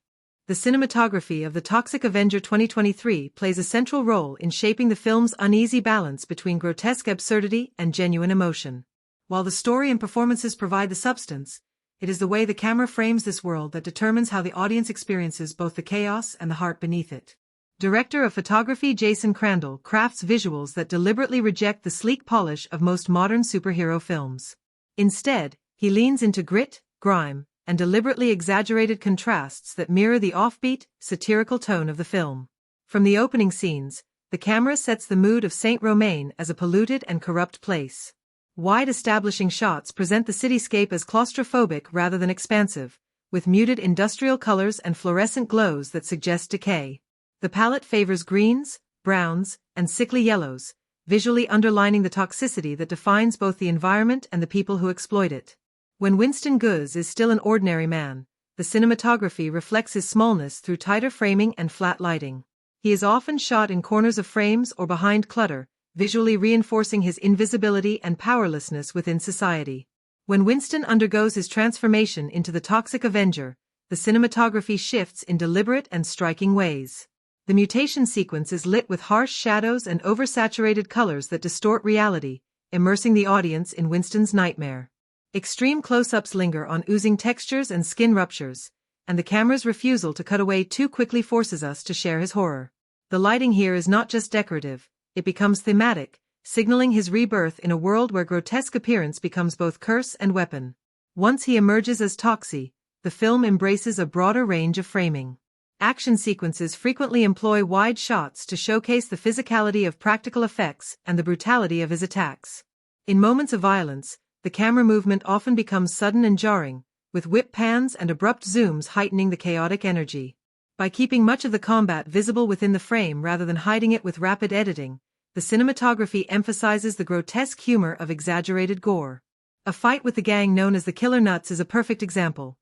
The cinematography of the Toxic Avenger 2023 plays a central role in shaping the film's uneasy balance between grotesque absurdity and genuine emotion. While the story and performances provide the substance, it is the way the camera frames this world that determines how the audience experiences both the chaos and the heart beneath it. Director of photography Jason Crandall crafts visuals that deliberately reject the sleek polish of most modern superhero films. Instead, he leans into grit, grime, and deliberately exaggerated contrasts that mirror the offbeat, satirical tone of the film. From the opening scenes, the camera sets the mood of Saint-Romain as a polluted and corrupt place. Wide establishing shots present the cityscape as claustrophobic rather than expansive, with muted industrial colors and fluorescent glows that suggest decay. The palette favors greens, browns, and sickly yellows, visually underlining the toxicity that defines both the environment and the people who exploit it. When Winston Gooze is still an ordinary man, the cinematography reflects his smallness through tighter framing and flat lighting. He is often shot in corners of frames or behind clutter, visually reinforcing his invisibility and powerlessness within society. When Winston undergoes his transformation into the Toxic Avenger, the cinematography shifts in deliberate and striking ways. The mutation sequence is lit with harsh shadows and oversaturated colors that distort reality, immersing the audience in Winston's nightmare. Extreme close-ups linger on oozing textures and skin ruptures, and the camera's refusal to cut away too quickly forces us to share his horror. The lighting here is not just decorative, it becomes thematic, signaling his rebirth in a world where grotesque appearance becomes both curse and weapon. Once he emerges as Toxie, the film embraces a broader range of framing. Action sequences frequently employ wide shots to showcase the physicality of practical effects and the brutality of his attacks. In moments of violence, the camera movement often becomes sudden and jarring, with whip pans and abrupt zooms heightening the chaotic energy. By keeping much of the combat visible within the frame rather than hiding it with rapid editing, the cinematography emphasizes the grotesque humor of exaggerated gore. A fight with the gang known as the Killer Nuts is a perfect example.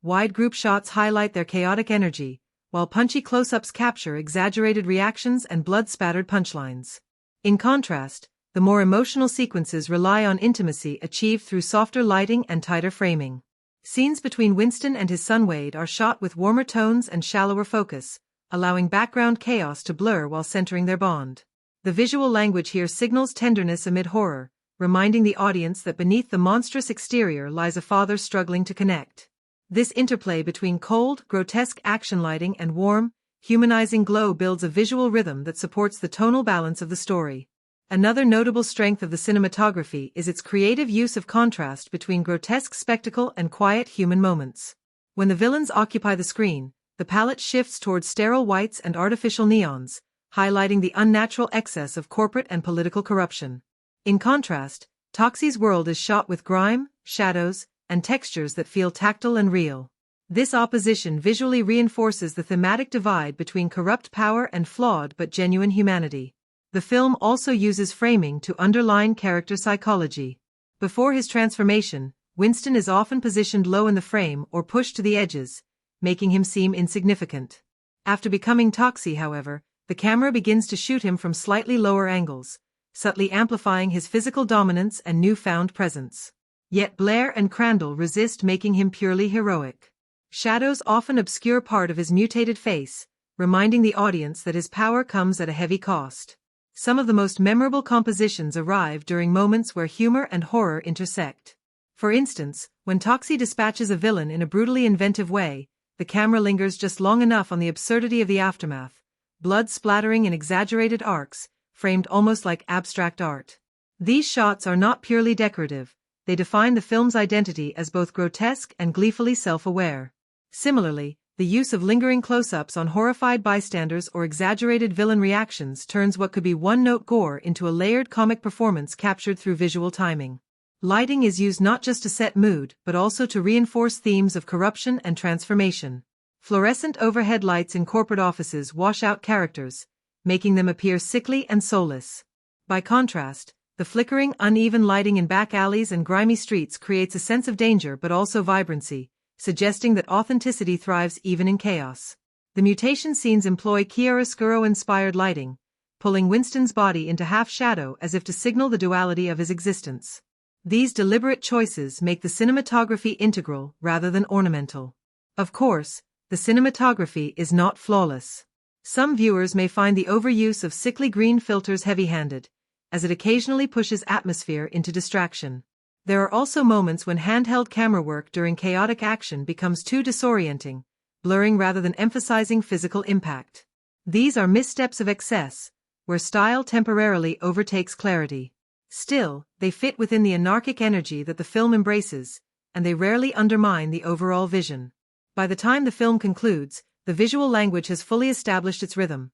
Wide group shots highlight their chaotic energy, while punchy close-ups capture exaggerated reactions and blood-spattered punchlines. In contrast, the more emotional sequences rely on intimacy achieved through softer lighting and tighter framing. Scenes between Winston and his son Wade are shot with warmer tones and shallower focus, allowing background chaos to blur while centering their bond. The visual language here signals tenderness amid horror, reminding the audience that beneath the monstrous exterior lies a father struggling to connect. This interplay between cold, grotesque action lighting and warm, humanizing glow builds a visual rhythm that supports the tonal balance of the story. Another notable strength of the cinematography is its creative use of contrast between grotesque spectacle and quiet human moments. When the villains occupy the screen, the palette shifts towards sterile whites and artificial neons, highlighting the unnatural excess of corporate and political corruption. In contrast, Toxie's world is shot with grime, shadows, and textures that feel tactile and real. This opposition visually reinforces the thematic divide between corrupt power and flawed but genuine humanity. The film also uses framing to underline character psychology. Before his transformation, Winston is often positioned low in the frame or pushed to the edges, making him seem insignificant. After becoming Toxie, however, the camera begins to shoot him from slightly lower angles, subtly amplifying his physical dominance and newfound presence. Yet Blair and Crandall resist, making him purely heroic. Shadows often obscure part of his mutated face, reminding the audience that his power comes at a heavy cost. Some of the most memorable compositions arrive during moments where humor and horror intersect. For instance, when Toxie dispatches a villain in a brutally inventive way, the camera lingers just long enough on the absurdity of the aftermath, blood splattering in exaggerated arcs, framed almost like abstract art. These shots are not purely decorative, they define the film's identity as both grotesque and gleefully self-aware. Similarly, the use of lingering close-ups on horrified bystanders or exaggerated villain reactions turns what could be one-note gore into a layered comic performance captured through visual timing. Lighting is used not just to set mood, but also to reinforce themes of corruption and transformation. Fluorescent overhead lights in corporate offices wash out characters, making them appear sickly and soulless. By contrast, the flickering, uneven lighting in back alleys and grimy streets creates a sense of danger but also vibrancy, suggesting that authenticity thrives even in chaos. The mutation scenes employ chiaroscuro-inspired lighting, pulling Winston's body into half-shadow as if to signal the duality of his existence. These deliberate choices make the cinematography integral rather than ornamental. Of course, the cinematography is not flawless. Some viewers may find the overuse of sickly green filters heavy-handed, as it occasionally pushes atmosphere into distraction. There are also moments when handheld camera work during chaotic action becomes too disorienting, blurring rather than emphasizing physical impact. These are missteps of excess, where style temporarily overtakes clarity. Still, they fit within the anarchic energy that the film embraces, and they rarely undermine the overall vision. By the time the film concludes, the visual language has fully established its rhythm.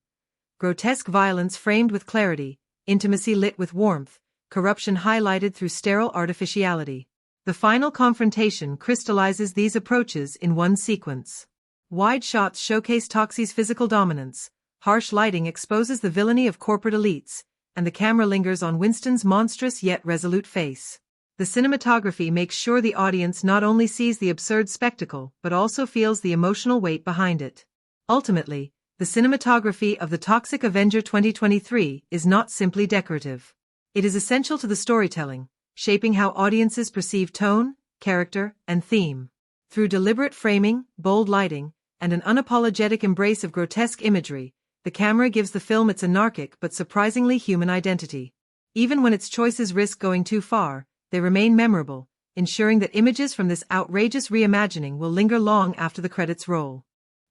Grotesque violence framed with clarity, intimacy lit with warmth, corruption highlighted through sterile artificiality. The final confrontation crystallizes these approaches in one sequence. Wide shots showcase Toxie's physical dominance, harsh lighting exposes the villainy of corporate elites, and the camera lingers on Winston's monstrous yet resolute face. The cinematography makes sure the audience not only sees the absurd spectacle but also feels the emotional weight behind it. Ultimately, the cinematography of the Toxic Avenger 2023 is not simply decorative. It is essential to the storytelling, shaping how audiences perceive tone, character, and theme. Through deliberate framing, bold lighting, and an unapologetic embrace of grotesque imagery, the camera gives the film its anarchic but surprisingly human identity. Even when its choices risk going too far, they remain memorable, ensuring that images from this outrageous reimagining will linger long after the credits roll.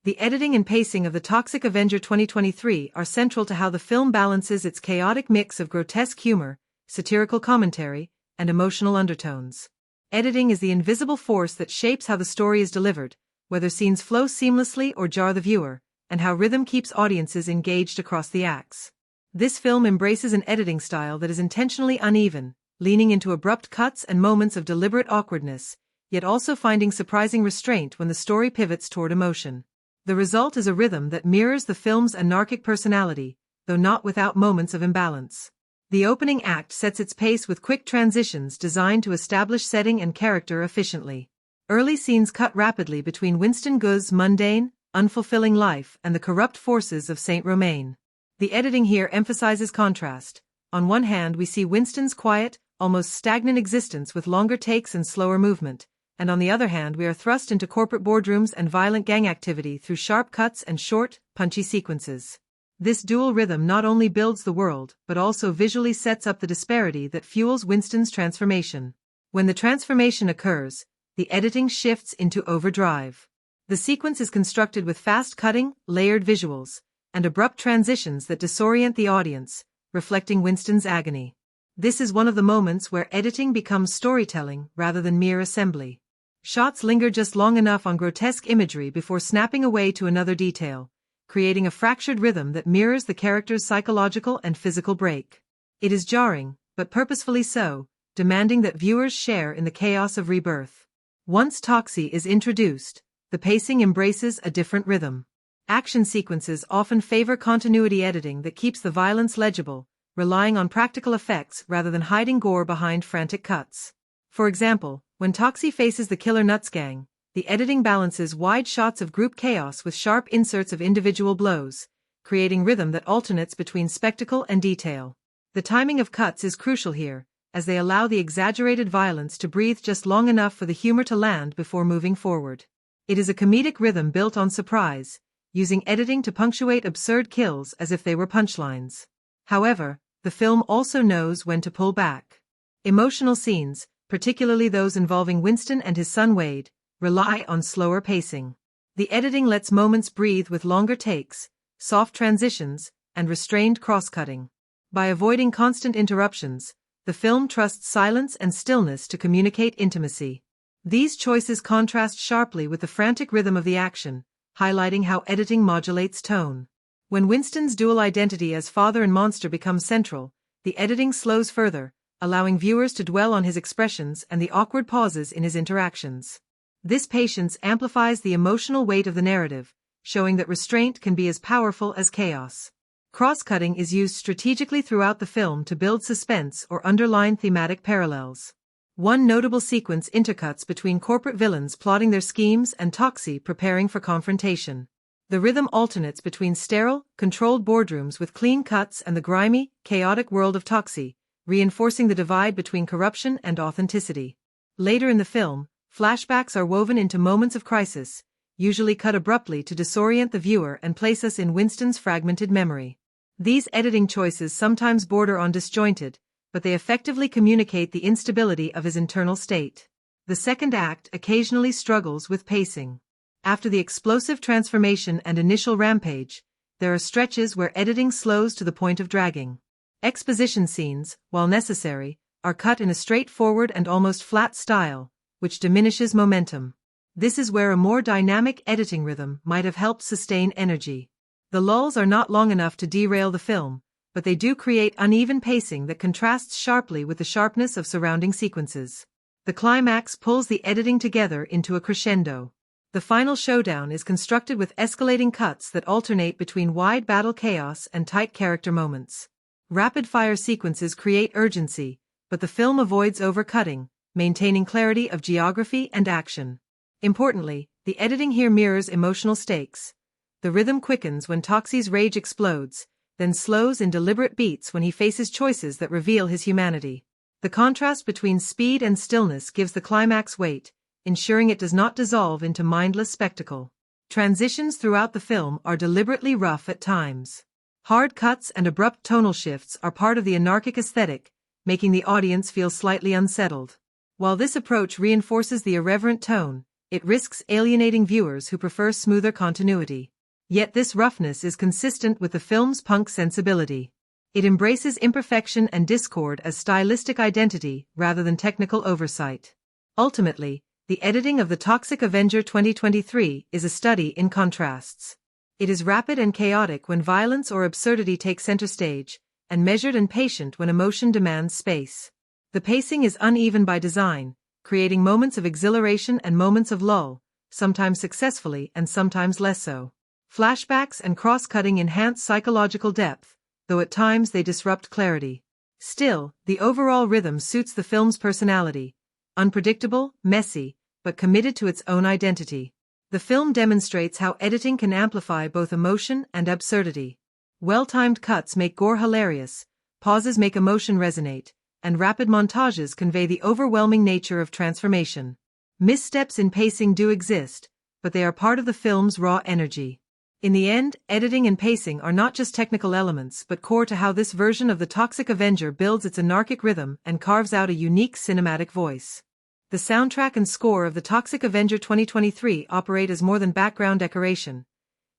The editing and pacing of the Toxic Avenger 2023 are central to how the film balances its chaotic mix of grotesque humor, satirical commentary, and emotional undertones. Editing is the invisible force that shapes how the story is delivered, whether scenes flow seamlessly or jar the viewer, and how rhythm keeps audiences engaged across the acts. This film embraces an editing style that is intentionally uneven, leaning into abrupt cuts and moments of deliberate awkwardness, yet also finding surprising restraint when the story pivots toward emotion. The result is a rhythm that mirrors the film's anarchic personality, though not without moments of imbalance. The opening act sets its pace with quick transitions designed to establish setting and character efficiently. Early scenes cut rapidly between Winston Gooze's mundane, unfulfilling life and the corrupt forces of Saint Romain. The editing here emphasizes contrast. On one hand, we see Winston's quiet, almost stagnant existence with longer takes and slower movement, and on the other hand we are thrust into corporate boardrooms and violent gang activity through sharp cuts and short, punchy sequences. This dual rhythm not only builds the world, but also visually sets up the disparity that fuels Winston's transformation. When the transformation occurs, the editing shifts into overdrive. The sequence is constructed with fast-cutting, layered visuals, and abrupt transitions that disorient the audience, reflecting Winston's agony. This is one of the moments where editing becomes storytelling rather than mere assembly. Shots linger just long enough on grotesque imagery before snapping away to another detail, creating a fractured rhythm that mirrors the character's psychological and physical break. It is jarring, but purposefully so, demanding that viewers share in the chaos of rebirth. Once Toxie is introduced, the pacing embraces a different rhythm. Action sequences often favor continuity editing that keeps the violence legible, relying on practical effects rather than hiding gore behind frantic cuts. For example, when Toxie faces the Killer Nuts Gang, the editing balances wide shots of group chaos with sharp inserts of individual blows, creating rhythm that alternates between spectacle and detail. The timing of cuts is crucial here, as they allow the exaggerated violence to breathe just long enough for the humor to land before moving forward. It is a comedic rhythm built on surprise, using editing to punctuate absurd kills as if they were punchlines. However, the film also knows when to pull back. Emotional scenes, particularly those involving Winston and his son Wade, rely on slower pacing. The editing lets moments breathe with longer takes, soft transitions, and restrained cross-cutting. By avoiding constant interruptions, the film trusts silence and stillness to communicate intimacy. These choices contrast sharply with the frantic rhythm of the action, highlighting how editing modulates tone. When Winston's dual identity as father and monster becomes central, the editing slows further, allowing viewers to dwell on his expressions and the awkward pauses in his interactions. This patience amplifies the emotional weight of the narrative, showing that restraint can be as powerful as chaos. Cross-cutting is used strategically throughout the film to build suspense or underline thematic parallels. One notable sequence intercuts between corporate villains plotting their schemes and Toxie preparing for confrontation. The rhythm alternates between sterile, controlled boardrooms with clean cuts and the grimy, chaotic world of Toxie, reinforcing the divide between corruption and authenticity. Later in the film, flashbacks are woven into moments of crisis, usually cut abruptly to disorient the viewer and place us in Winston's fragmented memory. These editing choices sometimes border on disjointed, but they effectively communicate the instability of his internal state. The second act occasionally struggles with pacing. After the explosive transformation and initial rampage, there are stretches where editing slows to the point of dragging. Exposition scenes, while necessary, are cut in a straightforward and almost flat style, which diminishes momentum. This is where a more dynamic editing rhythm might have helped sustain energy. The lulls are not long enough to derail the film, but they do create uneven pacing that contrasts sharply with the sharpness of surrounding sequences. The climax pulls the editing together into a crescendo. The final showdown is constructed with escalating cuts that alternate between wide battle chaos and tight character moments. Rapid-fire sequences create urgency, but the film avoids overcutting, maintaining clarity of geography and action. Importantly, the editing here mirrors emotional stakes. The rhythm quickens when Toxie's rage explodes, then slows in deliberate beats when he faces choices that reveal his humanity. The contrast between speed and stillness gives the climax weight, ensuring it does not dissolve into mindless spectacle. Transitions throughout the film are deliberately rough at times. Hard cuts and abrupt tonal shifts are part of the anarchic aesthetic, making the audience feel slightly unsettled. While this approach reinforces the irreverent tone, it risks alienating viewers who prefer smoother continuity. Yet this roughness is consistent with the film's punk sensibility. It embraces imperfection and discord as stylistic identity rather than technical oversight. Ultimately, the editing of the Toxic Avenger 2023 is a study in contrasts. It is rapid and chaotic when violence or absurdity take center stage, and measured and patient when emotion demands space. The pacing is uneven by design, creating moments of exhilaration and moments of lull, sometimes successfully and sometimes less so. Flashbacks and cross-cutting enhance psychological depth, though at times they disrupt clarity. Still, the overall rhythm suits the film's personality, unpredictable, messy, but committed to its own identity. The film demonstrates how editing can amplify both emotion and absurdity. Well-timed cuts make gore hilarious, pauses make emotion resonate, and rapid montages convey the overwhelming nature of transformation. Missteps in pacing do exist, but they are part of the film's raw energy. In the end, editing and pacing are not just technical elements but core to how this version of the Toxic Avenger builds its anarchic rhythm and carves out a unique cinematic voice. The soundtrack and score of the Toxic Avenger 2023 operate as more than background decoration.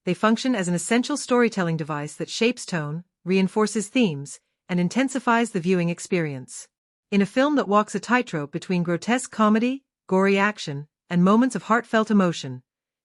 They function as an essential storytelling device that shapes tone, reinforces themes, and intensifies the viewing experience. In a film that walks a tightrope between grotesque comedy, gory action, and moments of heartfelt emotion,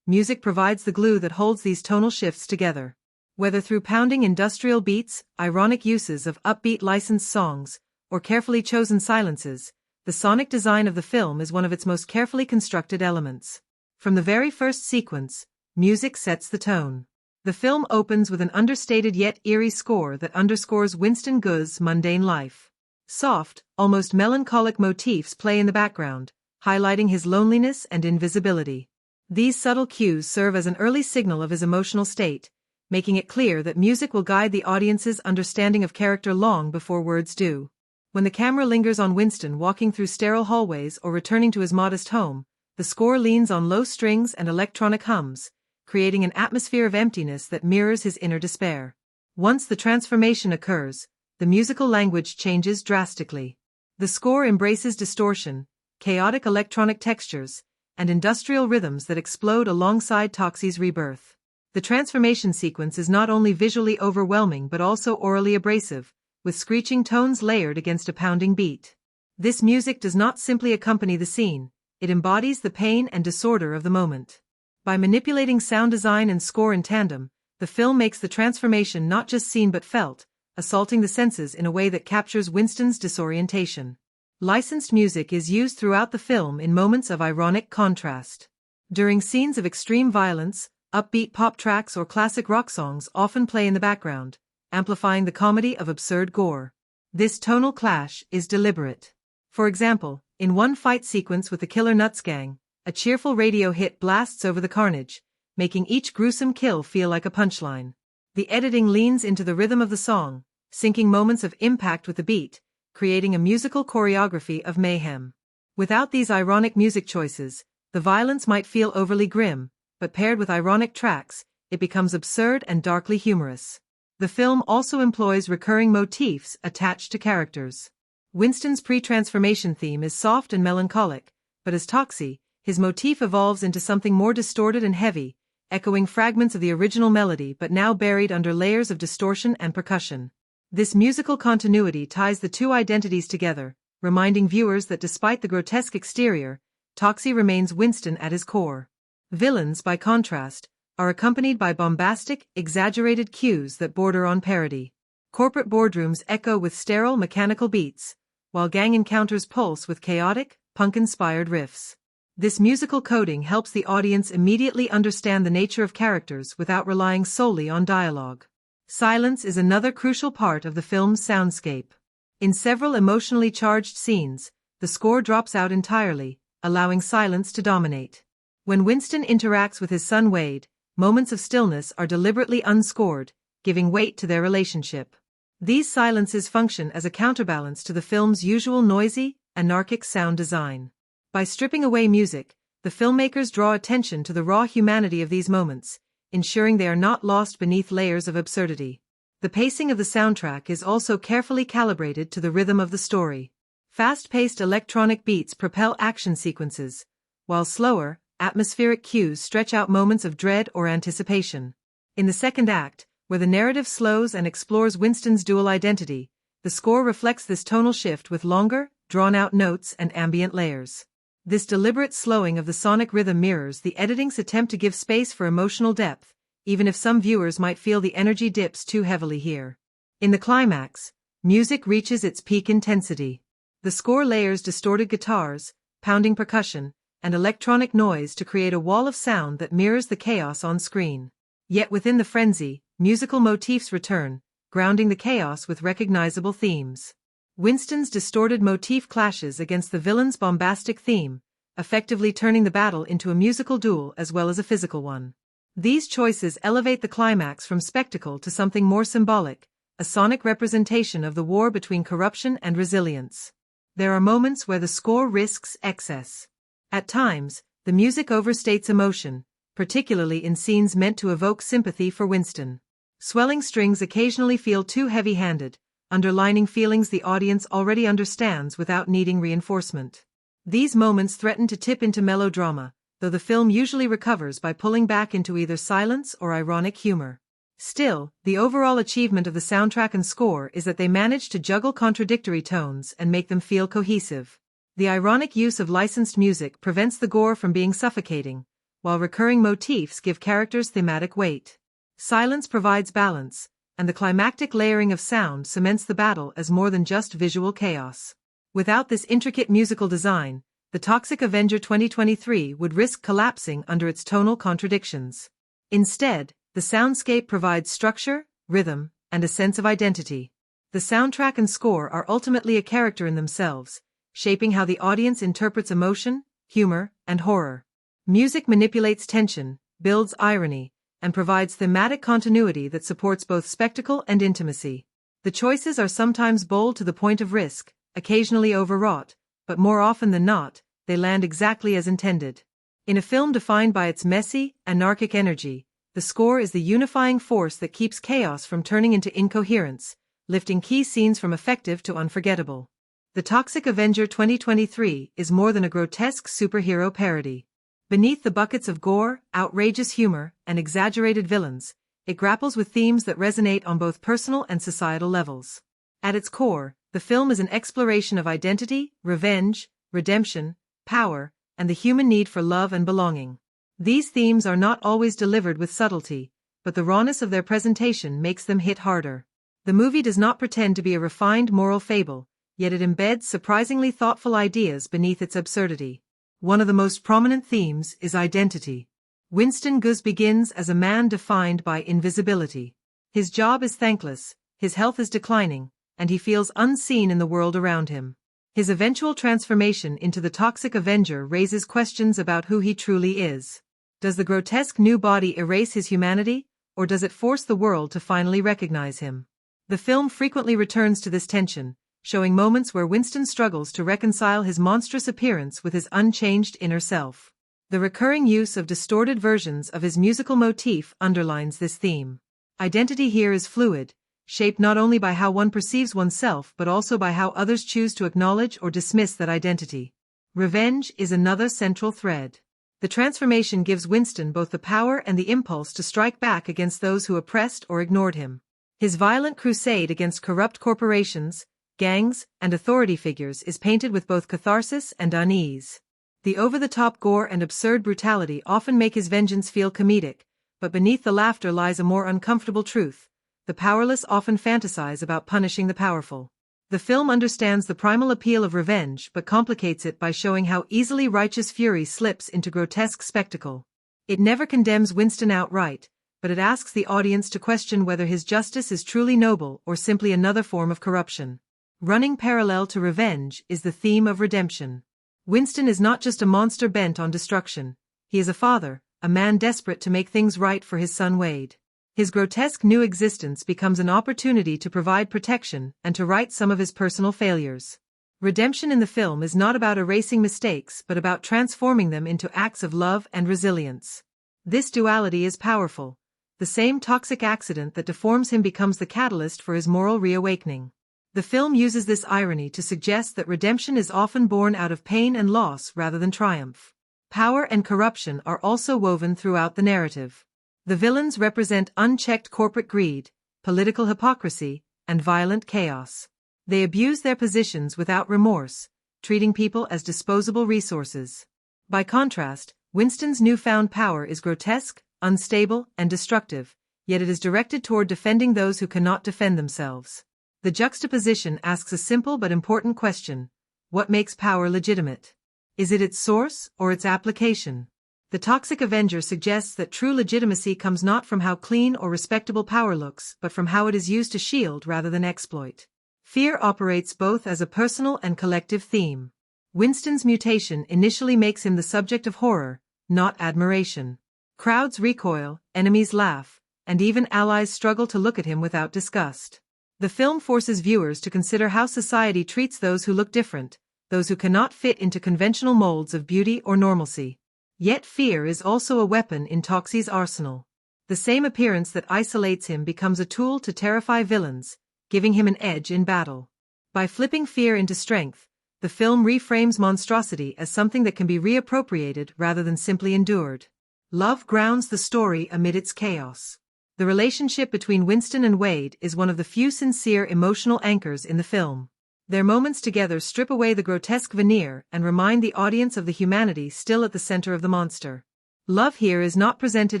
music provides the glue that holds these tonal shifts together. Whether through pounding industrial beats, ironic uses of upbeat licensed songs, or carefully chosen silences, the sonic design of the film is one of its most carefully constructed elements. From the very first sequence, music sets the tone. The film opens with an understated yet eerie score that underscores Winston Gooze's mundane life. Soft, almost melancholic motifs play in the background, highlighting his loneliness and invisibility. These subtle cues serve as an early signal of his emotional state, making it clear that music will guide the audience's understanding of character long before words do. When the camera lingers on Winston walking through sterile hallways or returning to his modest home, the score leans on low strings and electronic hums, creating an atmosphere of emptiness that mirrors his inner despair. Once the transformation occurs, the musical language changes drastically. The score embraces distortion, chaotic electronic textures, and industrial rhythms that explode alongside Toxie's rebirth. The transformation sequence is not only visually overwhelming but also orally abrasive, with screeching tones layered against a pounding beat. This music does not simply accompany the scene, it embodies the pain and disorder of the moment. By manipulating sound design and score in tandem, the film makes the transformation not just seen but felt, assaulting the senses in a way that captures Winston's disorientation. Licensed music is used throughout the film in moments of ironic contrast. During scenes of extreme violence, upbeat pop tracks or classic rock songs often play in the background, amplifying the comedy of absurd gore. This tonal clash is deliberate. For example, in one fight sequence with the Killer Nuts Gang, a cheerful radio hit blasts over the carnage, making each gruesome kill feel like a punchline. The editing leans into the rhythm of the song, syncing moments of impact with the beat, creating a musical choreography of mayhem. Without these ironic music choices, the violence might feel overly grim, but paired with ironic tracks, it becomes absurd and darkly humorous. The film also employs recurring motifs attached to characters. Winston's pre-transformation theme is soft and melancholic, but as Toxie, his motif evolves into something more distorted and heavy, echoing fragments of the original melody but now buried under layers of distortion and percussion. This musical continuity ties the two identities together, reminding viewers that despite the grotesque exterior, Toxie remains Winston at his core. Villains, by contrast, are accompanied by bombastic, exaggerated cues that border on parody. Corporate boardrooms echo with sterile mechanical beats, while gang encounters pulse with chaotic, punk-inspired riffs. This musical coding helps the audience immediately understand the nature of characters without relying solely on dialogue. Silence is another crucial part of the film's soundscape. In several emotionally charged scenes, the score drops out entirely, allowing silence to dominate. When Winston interacts with his son Wade, moments of stillness are deliberately unscored, giving weight to their relationship. These silences function as a counterbalance to the film's usual noisy, anarchic sound design. By stripping away music, the filmmakers draw attention to the raw humanity of these moments, ensuring they are not lost beneath layers of absurdity. The pacing of the soundtrack is also carefully calibrated to the rhythm of the story. Fast-paced electronic beats propel action sequences, while slower, atmospheric cues stretch out moments of dread or anticipation. In the second act, where the narrative slows and explores Winston's dual identity, the score reflects this tonal shift with longer, drawn-out notes and ambient layers. This deliberate slowing of the sonic rhythm mirrors the editing's attempt to give space for emotional depth, even if some viewers might feel the energy dips too heavily here. In the climax, music reaches its peak intensity. The score layers distorted guitars, pounding percussion, and electronic noise to create a wall of sound that mirrors the chaos on screen. Yet within the frenzy, musical motifs return, grounding the chaos with recognizable themes. Winston's distorted motif clashes against the villain's bombastic theme, effectively turning the battle into a musical duel as well as a physical one. These choices elevate the climax from spectacle to something more symbolic, a sonic representation of the war between corruption and resilience. There are moments where the score risks excess. At times, the music overstates emotion, particularly in scenes meant to evoke sympathy for Winston. Swelling strings occasionally feel too heavy-handed, underlining feelings the audience already understands without needing reinforcement. These moments threaten to tip into melodrama, though the film usually recovers by pulling back into either silence or ironic humor. Still, the overall achievement of the soundtrack and score is that they manage to juggle contradictory tones and make them feel cohesive. The ironic use of licensed music prevents the gore from being suffocating, while recurring motifs give characters thematic weight. Silence provides balance, and the climactic layering of sound cements the battle as more than just visual chaos. Without this intricate musical design, the Toxic Avenger 2023 would risk collapsing under its tonal contradictions. Instead, the soundscape provides structure, rhythm, and a sense of identity. The soundtrack and score are ultimately a character in themselves, shaping how the audience interprets emotion, humor, and horror. Music manipulates tension, builds irony, and provides thematic continuity that supports both spectacle and intimacy. The choices are sometimes bold to the point of risk, occasionally overwrought, but more often than not, they land exactly as intended. In a film defined by its messy, anarchic energy, the score is the unifying force that keeps chaos from turning into incoherence, lifting key scenes from effective to unforgettable. The Toxic Avenger 2023 is more than a grotesque superhero parody. Beneath the buckets of gore, outrageous humor, and exaggerated villains, it grapples with themes that resonate on both personal and societal levels. At its core, the film is an exploration of identity, revenge, redemption, power, and the human need for love and belonging. These themes are not always delivered with subtlety, but the rawness of their presentation makes them hit harder. The movie does not pretend to be a refined moral fable, yet it embeds surprisingly thoughtful ideas beneath its absurdity. One of the most prominent themes is identity. Winston Gooze begins as a man defined by invisibility. His job is thankless, his health is declining, and he feels unseen in the world around him. His eventual transformation into the Toxic Avenger raises questions about who he truly is. Does the grotesque new body erase his humanity, or does it force the world to finally recognize him? The film frequently returns to this tension, showing moments where Winston struggles to reconcile his monstrous appearance with his unchanged inner self. The recurring use of distorted versions of his musical motif underlines this theme. Identity here is fluid, shaped not only by how one perceives oneself but also by how others choose to acknowledge or dismiss that identity. Revenge is another central thread. The transformation gives Winston both the power and the impulse to strike back against those who oppressed or ignored him. His violent crusade against corrupt corporations, gangs, and authority figures is painted with both catharsis and unease. The over-the-top gore and absurd brutality often make his vengeance feel comedic, but beneath the laughter lies a more uncomfortable truth. The powerless often fantasize about punishing the powerful. The film understands the primal appeal of revenge but complicates it by showing how easily righteous fury slips into grotesque spectacle. It never condemns Winston outright, but it asks the audience to question whether his justice is truly noble or simply another form of corruption. Running parallel to revenge is the theme of redemption. Winston is not just a monster bent on destruction. He is a father, a man desperate to make things right for his son Wade. His grotesque new existence becomes an opportunity to provide protection and to right some of his personal failures. Redemption in the film is not about erasing mistakes but about transforming them into acts of love and resilience. This duality is powerful. The same toxic accident that deforms him becomes the catalyst for his moral reawakening. The film uses this irony to suggest that redemption is often born out of pain and loss rather than triumph. Power and corruption are also woven throughout the narrative. The villains represent unchecked corporate greed, political hypocrisy, and violent chaos. They abuse their positions without remorse, treating people as disposable resources. By contrast, Winston's newfound power is grotesque, unstable, and destructive, yet it is directed toward defending those who cannot defend themselves. The juxtaposition asks a simple but important question: what makes power legitimate? Is it its source or its application? The Toxic Avenger suggests that true legitimacy comes not from how clean or respectable power looks, but from how it is used to shield rather than exploit. Fear operates both as a personal and collective theme. Winston's mutation initially makes him the subject of horror, not admiration. Crowds recoil, enemies laugh, and even allies struggle to look at him without disgust. The film forces viewers to consider how society treats those who look different, those who cannot fit into conventional molds of beauty or normalcy. Yet fear is also a weapon in Toxie's arsenal. The same appearance that isolates him becomes a tool to terrify villains, giving him an edge in battle. By flipping fear into strength, the film reframes monstrosity as something that can be reappropriated rather than simply endured. Love grounds the story amid its chaos. The relationship between Winston and Wade is one of the few sincere emotional anchors in the film. Their moments together strip away the grotesque veneer and remind the audience of the humanity still at the center of the monster. Love here is not presented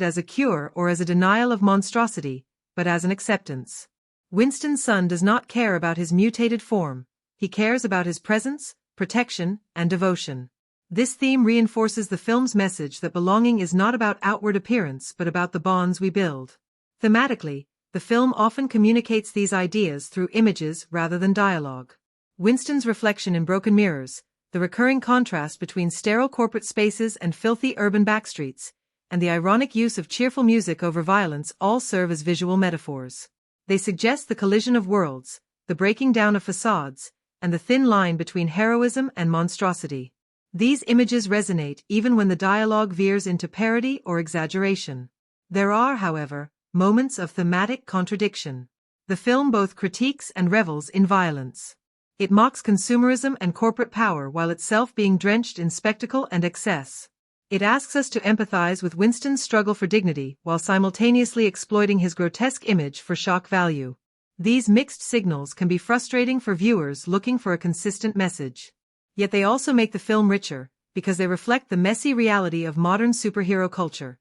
as a cure or as a denial of monstrosity, but as an acceptance. Winston's son does not care about his mutated form, he cares about his presence, protection, and devotion. This theme reinforces the film's message that belonging is not about outward appearance but about the bonds we build. Thematically, the film often communicates these ideas through images rather than dialogue. Winston's reflection in broken mirrors, the recurring contrast between sterile corporate spaces and filthy urban backstreets, and the ironic use of cheerful music over violence all serve as visual metaphors. They suggest the collision of worlds, the breaking down of facades, and the thin line between heroism and monstrosity. These images resonate even when the dialogue veers into parody or exaggeration. There are, however, moments of thematic contradiction. The film both critiques and revels in violence. It mocks consumerism and corporate power while itself being drenched in spectacle and excess. It asks us to empathize with Winston's struggle for dignity while simultaneously exploiting his grotesque image for shock value. These mixed signals can be frustrating for viewers looking for a consistent message. Yet they also make the film richer, because they reflect the messy reality of modern superhero culture.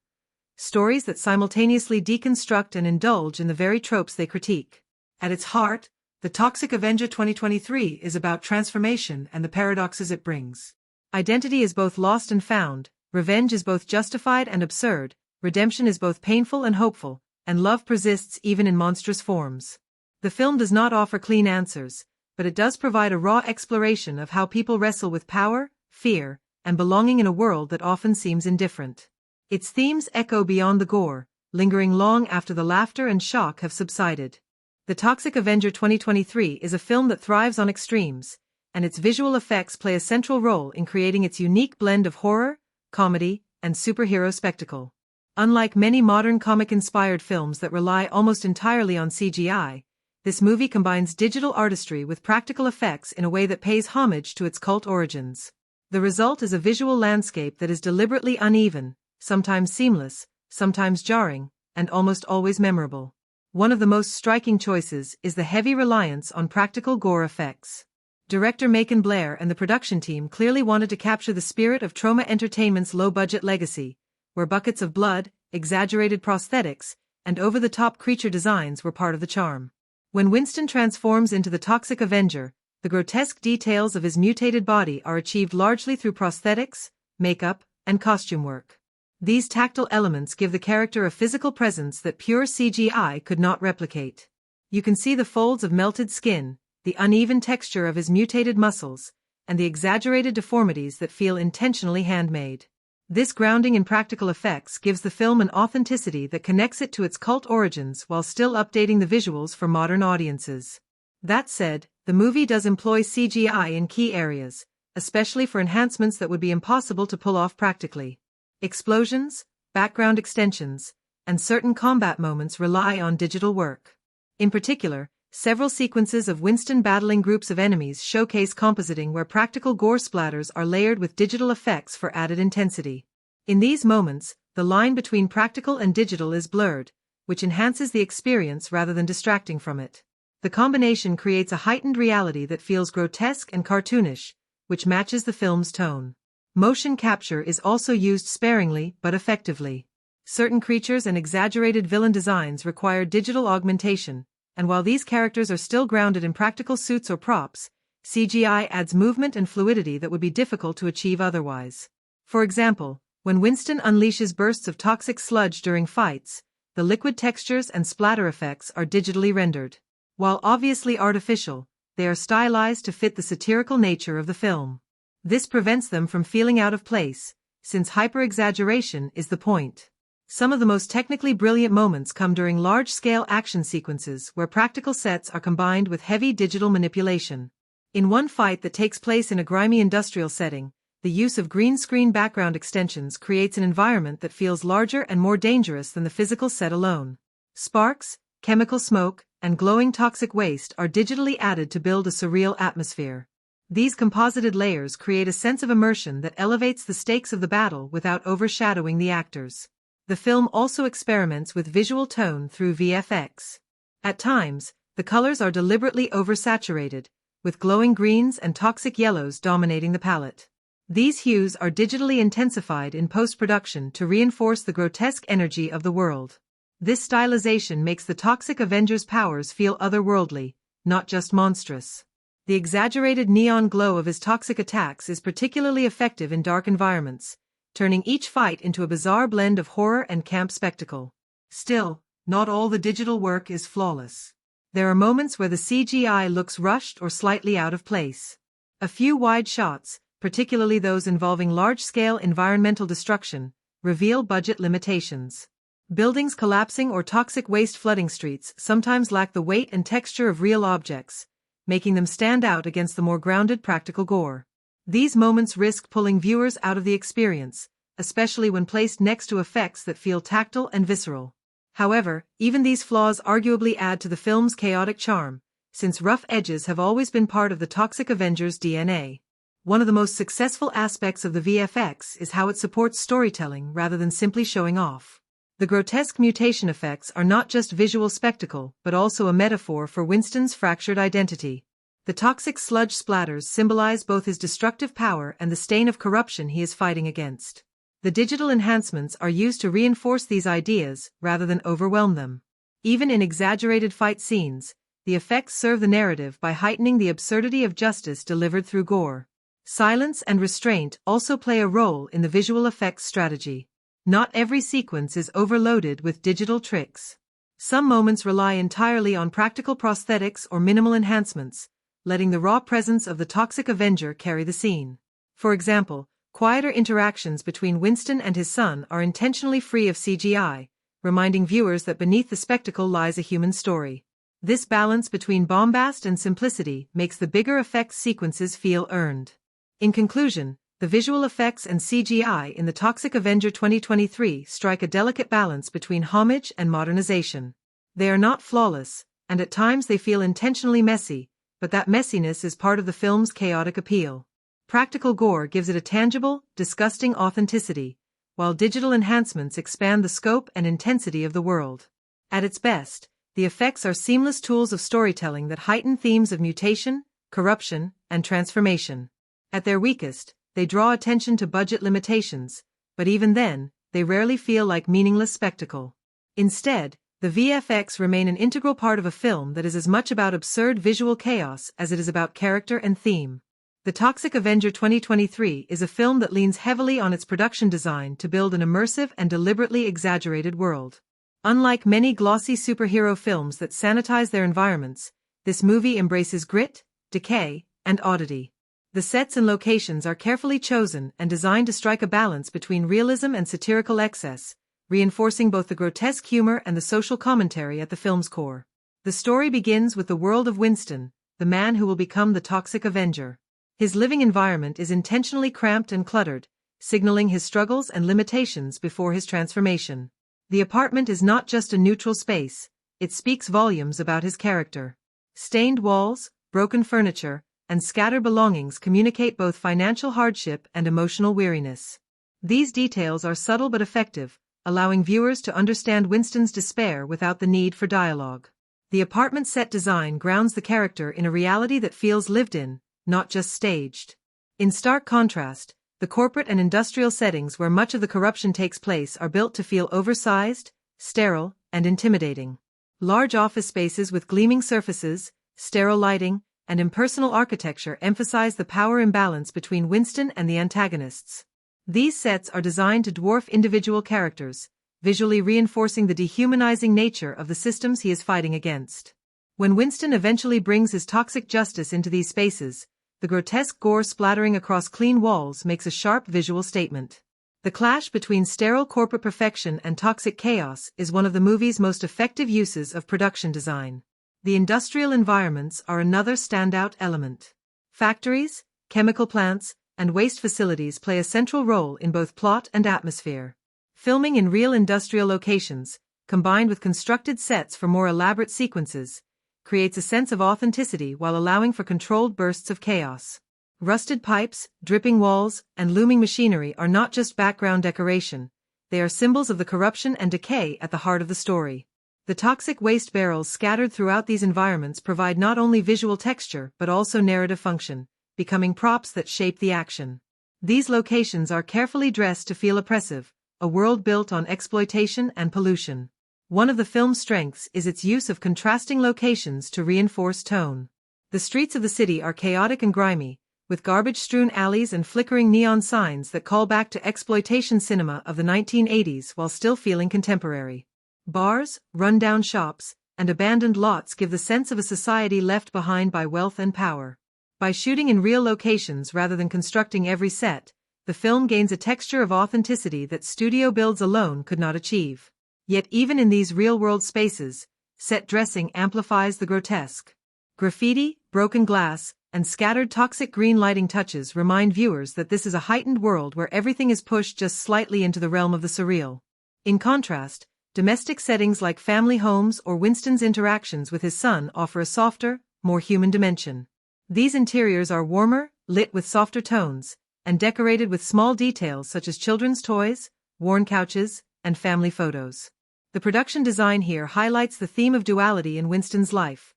Stories that simultaneously deconstruct and indulge in the very tropes they critique. At its heart, The Toxic Avenger 2023 is about transformation and the paradoxes it brings. Identity is both lost and found, revenge is both justified and absurd, redemption is both painful and hopeful, and love persists even in monstrous forms. The film does not offer clean answers, but it does provide a raw exploration of how people wrestle with power, fear, and belonging in a world that often seems indifferent. Its themes echo beyond the gore, lingering long after the laughter and shock have subsided. The Toxic Avenger 2023 is a film that thrives on extremes, and its visual effects play a central role in creating its unique blend of horror, comedy, and superhero spectacle. Unlike many modern comic-inspired films that rely almost entirely on CGI, this movie combines digital artistry with practical effects in a way that pays homage to its cult origins. The result is a visual landscape that is deliberately uneven, sometimes seamless, sometimes jarring, and almost always memorable. One of the most striking choices is the heavy reliance on practical gore effects. Director Macon Blair and the production team clearly wanted to capture the spirit of Troma Entertainment's low-budget legacy, where buckets of blood, exaggerated prosthetics, and over-the-top creature designs were part of the charm. When Winston transforms into the Toxic Avenger, the grotesque details of his mutated body are achieved largely through prosthetics, makeup, and costume work. These tactile elements give the character a physical presence that pure CGI could not replicate. You can see the folds of melted skin, the uneven texture of his mutated muscles, and the exaggerated deformities that feel intentionally handmade. This grounding in practical effects gives the film an authenticity that connects it to its cult origins while still updating the visuals for modern audiences. That said, the movie does employ CGI in key areas, especially for enhancements that would be impossible to pull off practically. Explosions, background extensions, and certain combat moments rely on digital work. In particular, several sequences of Winston battling groups of enemies showcase compositing where practical gore splatters are layered with digital effects for added intensity. In these moments, the line between practical and digital is blurred, which enhances the experience rather than distracting from it. The combination creates a heightened reality that feels grotesque and cartoonish, which matches the film's tone. Motion capture is also used sparingly but effectively. Certain creatures and exaggerated villain designs require digital augmentation, and while these characters are still grounded in practical suits or props, CGI adds movement and fluidity that would be difficult to achieve otherwise. For example, when Winston unleashes bursts of toxic sludge during fights, the liquid textures and splatter effects are digitally rendered. While obviously artificial, they are stylized to fit the satirical nature of the film. This prevents them from feeling out of place, since hyper-exaggeration is the point. Some of the most technically brilliant moments come during large-scale action sequences where practical sets are combined with heavy digital manipulation. In one fight that takes place in a grimy industrial setting, the use of green screen background extensions creates an environment that feels larger and more dangerous than the physical set alone. Sparks, chemical smoke, and glowing toxic waste are digitally added to build a surreal atmosphere. These composited layers create a sense of immersion that elevates the stakes of the battle without overshadowing the actors. The film also experiments with visual tone through VFX. At times, the colors are deliberately oversaturated, with glowing greens and toxic yellows dominating the palette. These hues are digitally intensified in post-production to reinforce the grotesque energy of the world. This stylization makes the Toxic Avenger's powers feel otherworldly, not just monstrous. The exaggerated neon glow of his toxic attacks is particularly effective in dark environments, turning each fight into a bizarre blend of horror and camp spectacle. Still, not all the digital work is flawless. There are moments where the CGI looks rushed or slightly out of place. A few wide shots, particularly those involving large-scale environmental destruction, reveal budget limitations. Buildings collapsing or toxic waste flooding streets sometimes lack the weight and texture of real objects, making them stand out against the more grounded practical gore. These moments risk pulling viewers out of the experience, especially when placed next to effects that feel tactile and visceral. However, even these flaws arguably add to the film's chaotic charm, since rough edges have always been part of the Toxic Avenger's DNA. One of the most successful aspects of the VFX is how it supports storytelling rather than simply showing off. The grotesque mutation effects are not just visual spectacle but also a metaphor for Winston's fractured identity. The toxic sludge splatters symbolize both his destructive power and the stain of corruption he is fighting against. The digital enhancements are used to reinforce these ideas rather than overwhelm them. Even in exaggerated fight scenes, the effects serve the narrative by heightening the absurdity of justice delivered through gore. Silence and restraint also play a role in the visual effects strategy. Not every sequence is overloaded with digital tricks. Some moments rely entirely on practical prosthetics or minimal enhancements, letting the raw presence of the Toxic Avenger carry the scene. For example, quieter interactions between Winston and his son are intentionally free of CGI, reminding viewers that beneath the spectacle lies a human story. This balance between bombast and simplicity makes the bigger effects sequences feel earned. In conclusion, the visual effects and CGI in the Toxic Avenger 2023 strike a delicate balance between homage and modernization. They are not flawless, and at times they feel intentionally messy, but that messiness is part of the film's chaotic appeal. Practical gore gives it a tangible, disgusting authenticity, while digital enhancements expand the scope and intensity of the world. At its best, the effects are seamless tools of storytelling that heighten themes of mutation, corruption, and transformation. At their weakest, they draw attention to budget limitations, but even then, they rarely feel like meaningless spectacle. Instead, the VFX remain an integral part of a film that is as much about absurd visual chaos as it is about character and theme. The Toxic Avenger 2023 is a film that leans heavily on its production design to build an immersive and deliberately exaggerated world. Unlike many glossy superhero films that sanitize their environments, this movie embraces grit, decay, and oddity. The sets and locations are carefully chosen and designed to strike a balance between realism and satirical excess, reinforcing both the grotesque humor and the social commentary at the film's core. The story begins with the world of Winston, the man who will become the Toxic Avenger. His living environment is intentionally cramped and cluttered, signaling his struggles and limitations before his transformation. The apartment is not just a neutral space, it speaks volumes about his character. Stained walls, broken furniture, and scattered belongings communicate both financial hardship and emotional weariness. These details are subtle but effective, allowing viewers to understand Winston's despair without the need for dialogue. The apartment set design grounds the character in a reality that feels lived in, not just staged. In stark contrast, the corporate and industrial settings where much of the corruption takes place are built to feel oversized, sterile, and intimidating. Large office spaces with gleaming surfaces, sterile lighting, and impersonal architecture emphasize the power imbalance between Winston and the antagonists. These sets are designed to dwarf individual characters, visually reinforcing the dehumanizing nature of the systems he is fighting against. When Winston eventually brings his toxic justice into these spaces, the grotesque gore splattering across clean walls makes a sharp visual statement. The clash between sterile corporate perfection and toxic chaos is one of the movie's most effective uses of production design. The industrial environments are another standout element. Factories, chemical plants, and waste facilities play a central role in both plot and atmosphere. Filming in real industrial locations, combined with constructed sets for more elaborate sequences, creates a sense of authenticity while allowing for controlled bursts of chaos. Rusted pipes, dripping walls, and looming machinery are not just background decoration, they are symbols of the corruption and decay at the heart of the story. The toxic waste barrels scattered throughout these environments provide not only visual texture but also narrative function, becoming props that shape the action. These locations are carefully dressed to feel oppressive, a world built on exploitation and pollution. One of the film's strengths is its use of contrasting locations to reinforce tone. The streets of the city are chaotic and grimy, with garbage-strewn alleys and flickering neon signs that call back to exploitation cinema of the 1980s while still feeling contemporary. Bars, run-down shops, and abandoned lots give the sense of a society left behind by wealth and power. By shooting in real locations rather than constructing every set, the film gains a texture of authenticity that studio builds alone could not achieve. Yet even in these real-world spaces, set dressing amplifies the grotesque. Graffiti, broken glass, and scattered toxic green lighting touches remind viewers that this is a heightened world where everything is pushed just slightly into the realm of the surreal. In contrast, domestic settings like family homes or Winston's interactions with his son offer a softer, more human dimension. These interiors are warmer, lit with softer tones, and decorated with small details such as children's toys, worn couches, and family photos. The production design here highlights the theme of duality in Winston's life.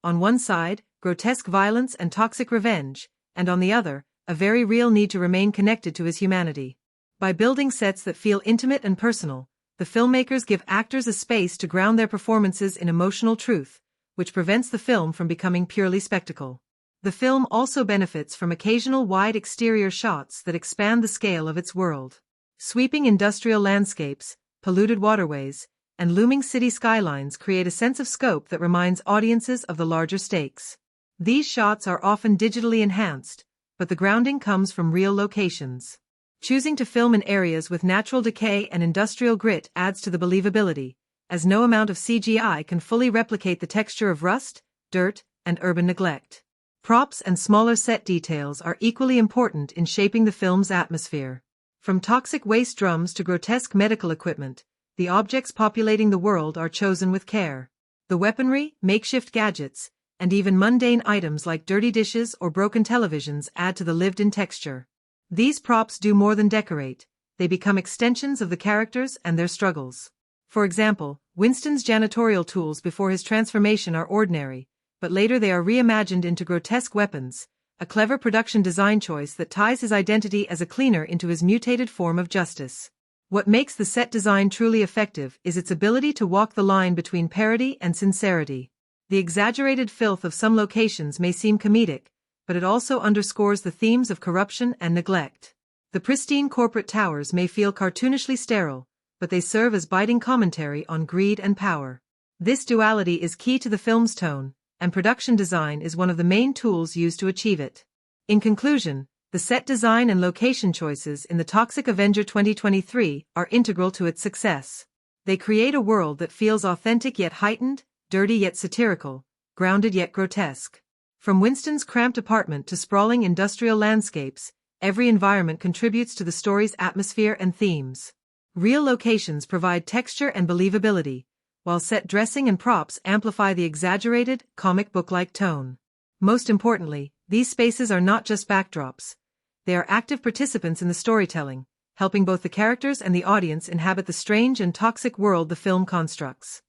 On one side, grotesque violence and toxic revenge, and on the other, a very real need to remain connected to his humanity. By building sets that feel intimate and personal, the filmmakers give actors a space to ground their performances in emotional truth, which prevents the film from becoming purely spectacle. The film also benefits from occasional wide exterior shots that expand the scale of its world. Sweeping industrial landscapes, polluted waterways, and looming city skylines create a sense of scope that reminds audiences of the larger stakes. These shots are often digitally enhanced, but the grounding comes from real locations. Choosing to film in areas with natural decay and industrial grit adds to the believability, as no amount of CGI can fully replicate the texture of rust, dirt, and urban neglect. Props and smaller set details are equally important in shaping the film's atmosphere. From toxic waste drums to grotesque medical equipment, the objects populating the world are chosen with care. The weaponry, makeshift gadgets, and even mundane items like dirty dishes or broken televisions add to the lived-in texture. These props do more than decorate, they become extensions of the characters and their struggles. For example, Winston's janitorial tools before his transformation are ordinary, but later they are reimagined into grotesque weapons, a clever production design choice that ties his identity as a cleaner into his mutated form of justice. What makes the set design truly effective is its ability to walk the line between parody and sincerity. The exaggerated filth of some locations may seem comedic, but it also underscores the themes of corruption and neglect. The pristine corporate towers may feel cartoonishly sterile, but they serve as biting commentary on greed and power. This duality is key to the film's tone, and production design is one of the main tools used to achieve it. In conclusion, the set design and location choices in the Toxic Avenger 2023 are integral to its success. They create a world that feels authentic yet heightened, dirty yet satirical, grounded yet grotesque. From Winston's cramped apartment to sprawling industrial landscapes, every environment contributes to the story's atmosphere and themes. Real locations provide texture and believability, while set dressing and props amplify the exaggerated, comic book-like tone. Most importantly, these spaces are not just backdrops. They are active participants in the storytelling, helping both the characters and the audience inhabit the strange and toxic world the film constructs.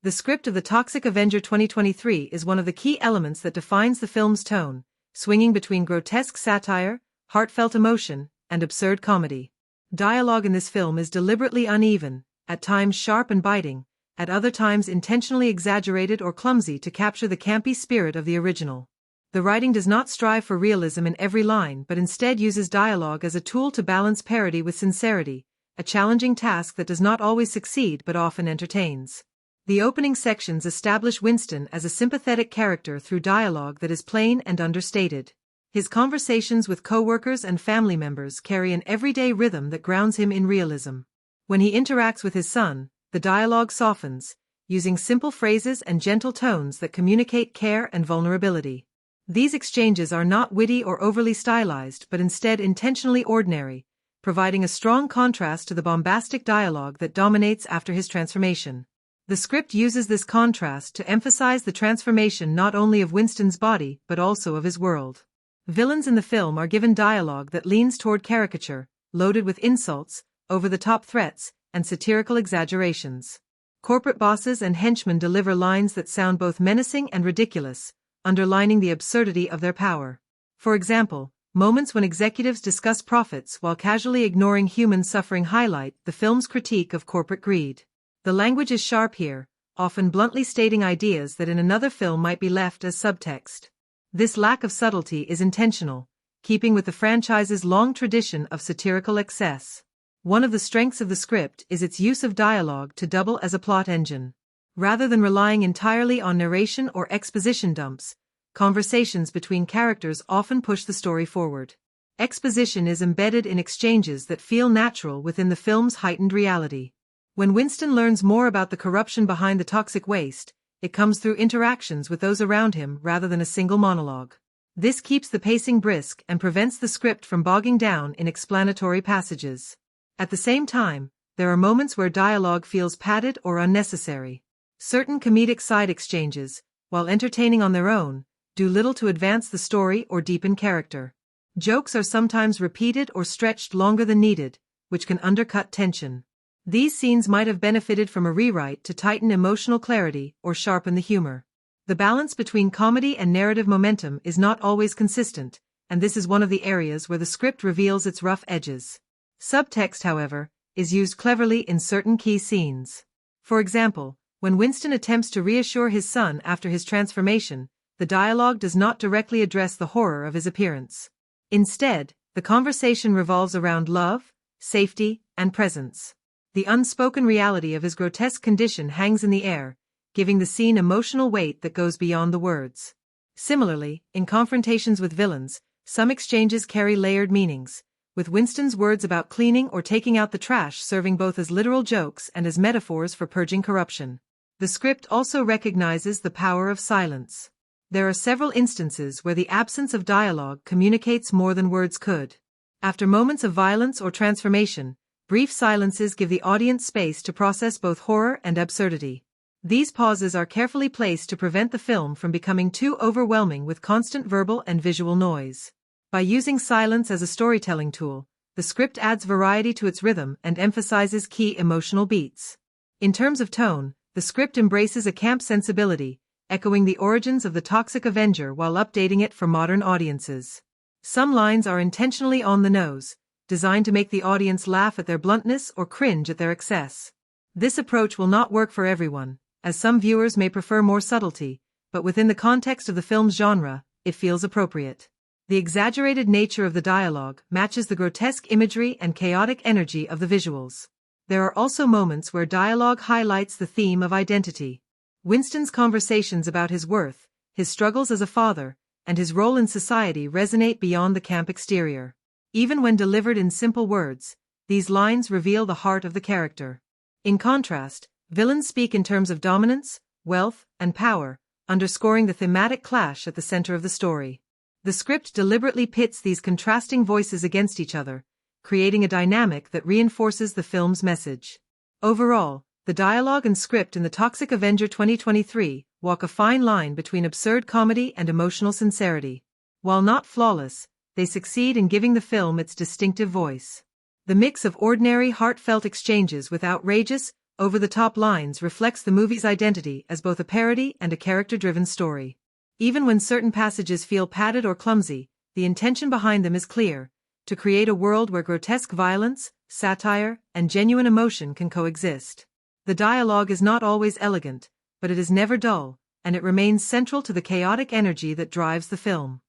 The script of the Toxic Avenger 2023 is one of the key elements that defines the film's tone, swinging between grotesque satire, heartfelt emotion, and absurd comedy. Dialogue in this film is deliberately uneven, at times sharp and biting, at other times intentionally exaggerated or clumsy to capture the campy spirit of the original. The writing does not strive for realism in every line but instead uses dialogue as a tool to balance parody with sincerity, a challenging task that does not always succeed but often entertains. The opening sections establish Winston as a sympathetic character through dialogue that is plain and understated. His conversations with coworkers and family members carry an everyday rhythm that grounds him in realism. When he interacts with his son, the dialogue softens, using simple phrases and gentle tones that communicate care and vulnerability. These exchanges are not witty or overly stylized but instead intentionally ordinary, providing a strong contrast to the bombastic dialogue that dominates after his transformation. The script uses this contrast to emphasize the transformation not only of Winston's body but also of his world. Villains in the film are given dialogue that leans toward caricature, loaded with insults, over-the-top threats, and satirical exaggerations. Corporate bosses and henchmen deliver lines that sound both menacing and ridiculous, underlining the absurdity of their power. For example, moments when executives discuss profits while casually ignoring human suffering highlight the film's critique of corporate greed. The language is sharp here, often bluntly stating ideas that in another film might be left as subtext. This lack of subtlety is intentional, keeping with the franchise's long tradition of satirical excess. One of the strengths of the script is its use of dialogue to double as a plot engine. Rather than relying entirely on narration or exposition dumps, conversations between characters often push the story forward. Exposition is embedded in exchanges that feel natural within the film's heightened reality. When Winston learns more about the corruption behind the toxic waste, it comes through interactions with those around him rather than a single monologue. This keeps the pacing brisk and prevents the script from bogging down in explanatory passages. At the same time, there are moments where dialogue feels padded or unnecessary. Certain comedic side exchanges, while entertaining on their own, do little to advance the story or deepen character. Jokes are sometimes repeated or stretched longer than needed, which can undercut tension. These scenes might have benefited from a rewrite to tighten emotional clarity or sharpen the humor. The balance between comedy and narrative momentum is not always consistent, and this is one of the areas where the script reveals its rough edges. Subtext, however, is used cleverly in certain key scenes. For example, when Winston attempts to reassure his son after his transformation, the dialogue does not directly address the horror of his appearance. Instead, the conversation revolves around love, safety, and presence. The unspoken reality of his grotesque condition hangs in the air, giving the scene emotional weight that goes beyond the words. Similarly, in confrontations with villains, some exchanges carry layered meanings, with Winston's words about cleaning or taking out the trash serving both as literal jokes and as metaphors for purging corruption. The script also recognizes the power of silence. There are several instances where the absence of dialogue communicates more than words could. After moments of violence or transformation, brief silences give the audience space to process both horror and absurdity. These pauses are carefully placed to prevent the film from becoming too overwhelming with constant verbal and visual noise. By using silence as a storytelling tool, the script adds variety to its rhythm and emphasizes key emotional beats. In terms of tone, the script embraces a camp sensibility, echoing the origins of the Toxic Avenger while updating it for modern audiences. Some lines are intentionally on the nose, designed to make the audience laugh at their bluntness or cringe at their excess. This approach will not work for everyone, as some viewers may prefer more subtlety, but within the context of the film's genre, it feels appropriate. The exaggerated nature of the dialogue matches the grotesque imagery and chaotic energy of the visuals. There are also moments where dialogue highlights the theme of identity. Winston's conversations about his worth, his struggles as a father, and his role in society resonate beyond the camp exterior. Even when delivered in simple words, these lines reveal the heart of the character. In contrast, villains speak in terms of dominance, wealth, and power, underscoring the thematic clash at the center of the story. The script deliberately pits these contrasting voices against each other, creating a dynamic that reinforces the film's message. Overall, the dialogue and script in The Toxic Avenger 2023 walk a fine line between absurd comedy and emotional sincerity. While not flawless, they succeed in giving the film its distinctive voice. The mix of ordinary, heartfelt exchanges with outrageous, over-the-top lines reflects the movie's identity as both a parody and a character-driven story. Even when certain passages feel padded or clumsy, the intention behind them is clear: to create a world where grotesque violence, satire, and genuine emotion can coexist. The dialogue is not always elegant, but it is never dull, and it remains central to the chaotic energy that drives the film.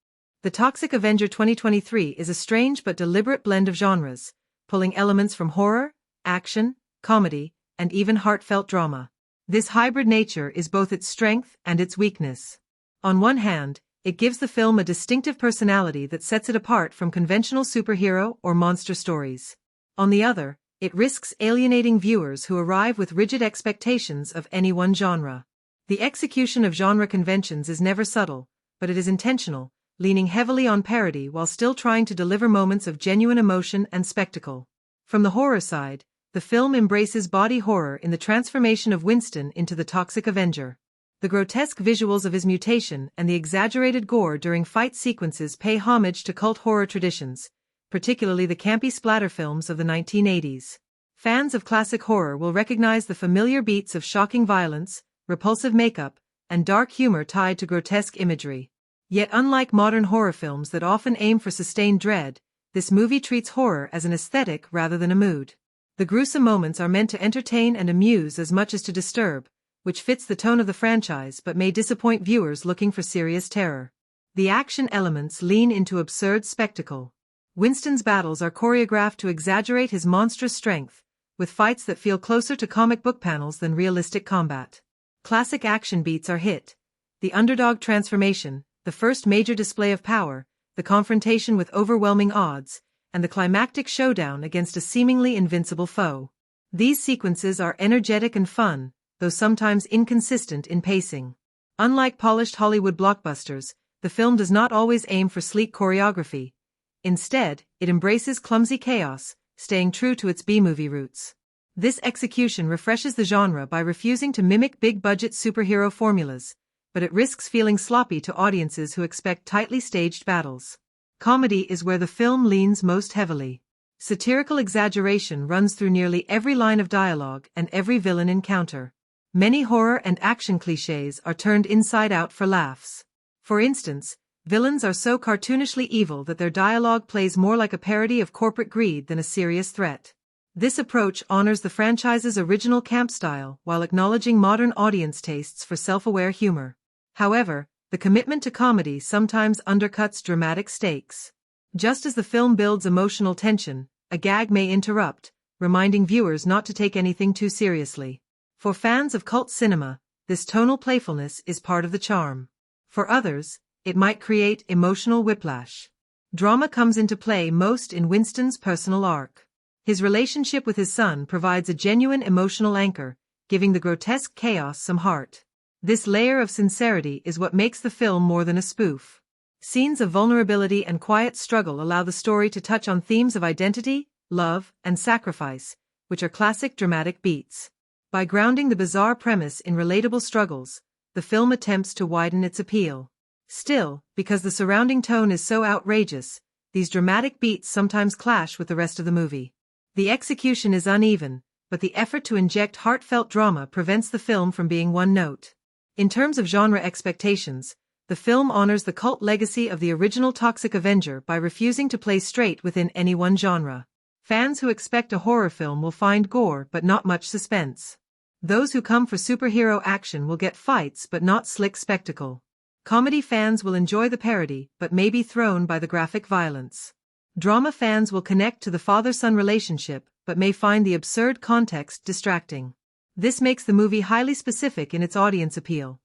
The Toxic Avenger 2023 is a strange but deliberate blend of genres, pulling elements from horror, action, comedy, and even heartfelt drama. This hybrid nature is both its strength and its weakness. On one hand, it gives the film a distinctive personality that sets it apart from conventional superhero or monster stories. On the other, it risks alienating viewers who arrive with rigid expectations of any one genre. The execution of genre conventions is never subtle, but it is intentional, leaning heavily on parody while still trying to deliver moments of genuine emotion and spectacle. From the horror side, the film embraces body horror in the transformation of Winston into the Toxic Avenger. The grotesque visuals of his mutation and the exaggerated gore during fight sequences pay homage to cult horror traditions, particularly the campy splatter films of the 1980s. Fans of classic horror will recognize the familiar beats of shocking violence, repulsive makeup, and dark humor tied to grotesque imagery. Yet unlike modern horror films that often aim for sustained dread, this movie treats horror as an aesthetic rather than a mood. The gruesome moments are meant to entertain and amuse as much as to disturb, which fits the tone of the franchise but may disappoint viewers looking for serious terror. The action elements lean into absurd spectacle. Winston's battles are choreographed to exaggerate his monstrous strength, with fights that feel closer to comic book panels than realistic combat. Classic action beats are hit. The underdog transformation, the first major display of power, the confrontation with overwhelming odds, and the climactic showdown against a seemingly invincible foe. These sequences are energetic and fun, though sometimes inconsistent in pacing. Unlike polished Hollywood blockbusters, the film does not always aim for sleek choreography. Instead, it embraces clumsy chaos, staying true to its B-movie roots. This execution refreshes the genre by refusing to mimic big-budget superhero formulas, but it risks feeling sloppy to audiences who expect tightly staged battles. Comedy is where the film leans most heavily. Satirical exaggeration runs through nearly every line of dialogue and every villain encounter. Many horror and action clichés are turned inside out for laughs. For instance, villains are so cartoonishly evil that their dialogue plays more like a parody of corporate greed than a serious threat. This approach honors the franchise's original camp style while acknowledging modern audience tastes for self-aware humor. However, the commitment to comedy sometimes undercuts dramatic stakes. Just as the film builds emotional tension, a gag may interrupt, reminding viewers not to take anything too seriously. For fans of cult cinema, this tonal playfulness is part of the charm. For others, it might create emotional whiplash. Drama comes into play most in Winston's personal arc. His relationship with his son provides a genuine emotional anchor, giving the grotesque chaos some heart. This layer of sincerity is what makes the film more than a spoof. Scenes of vulnerability and quiet struggle allow the story to touch on themes of identity, love, and sacrifice, which are classic dramatic beats. By grounding the bizarre premise in relatable struggles, the film attempts to widen its appeal. Still, because the surrounding tone is so outrageous, these dramatic beats sometimes clash with the rest of the movie. The execution is uneven, but the effort to inject heartfelt drama prevents the film from being one note. In terms of genre expectations, the film honors the cult legacy of the original Toxic Avenger by refusing to play straight within any one genre. Fans who expect a horror film will find gore but not much suspense. Those who come for superhero action will get fights but not slick spectacle. Comedy fans will enjoy the parody but may be thrown by the graphic violence. Drama fans will connect to the father-son relationship but may find the absurd context distracting. This makes the movie highly specific in its audience appeal.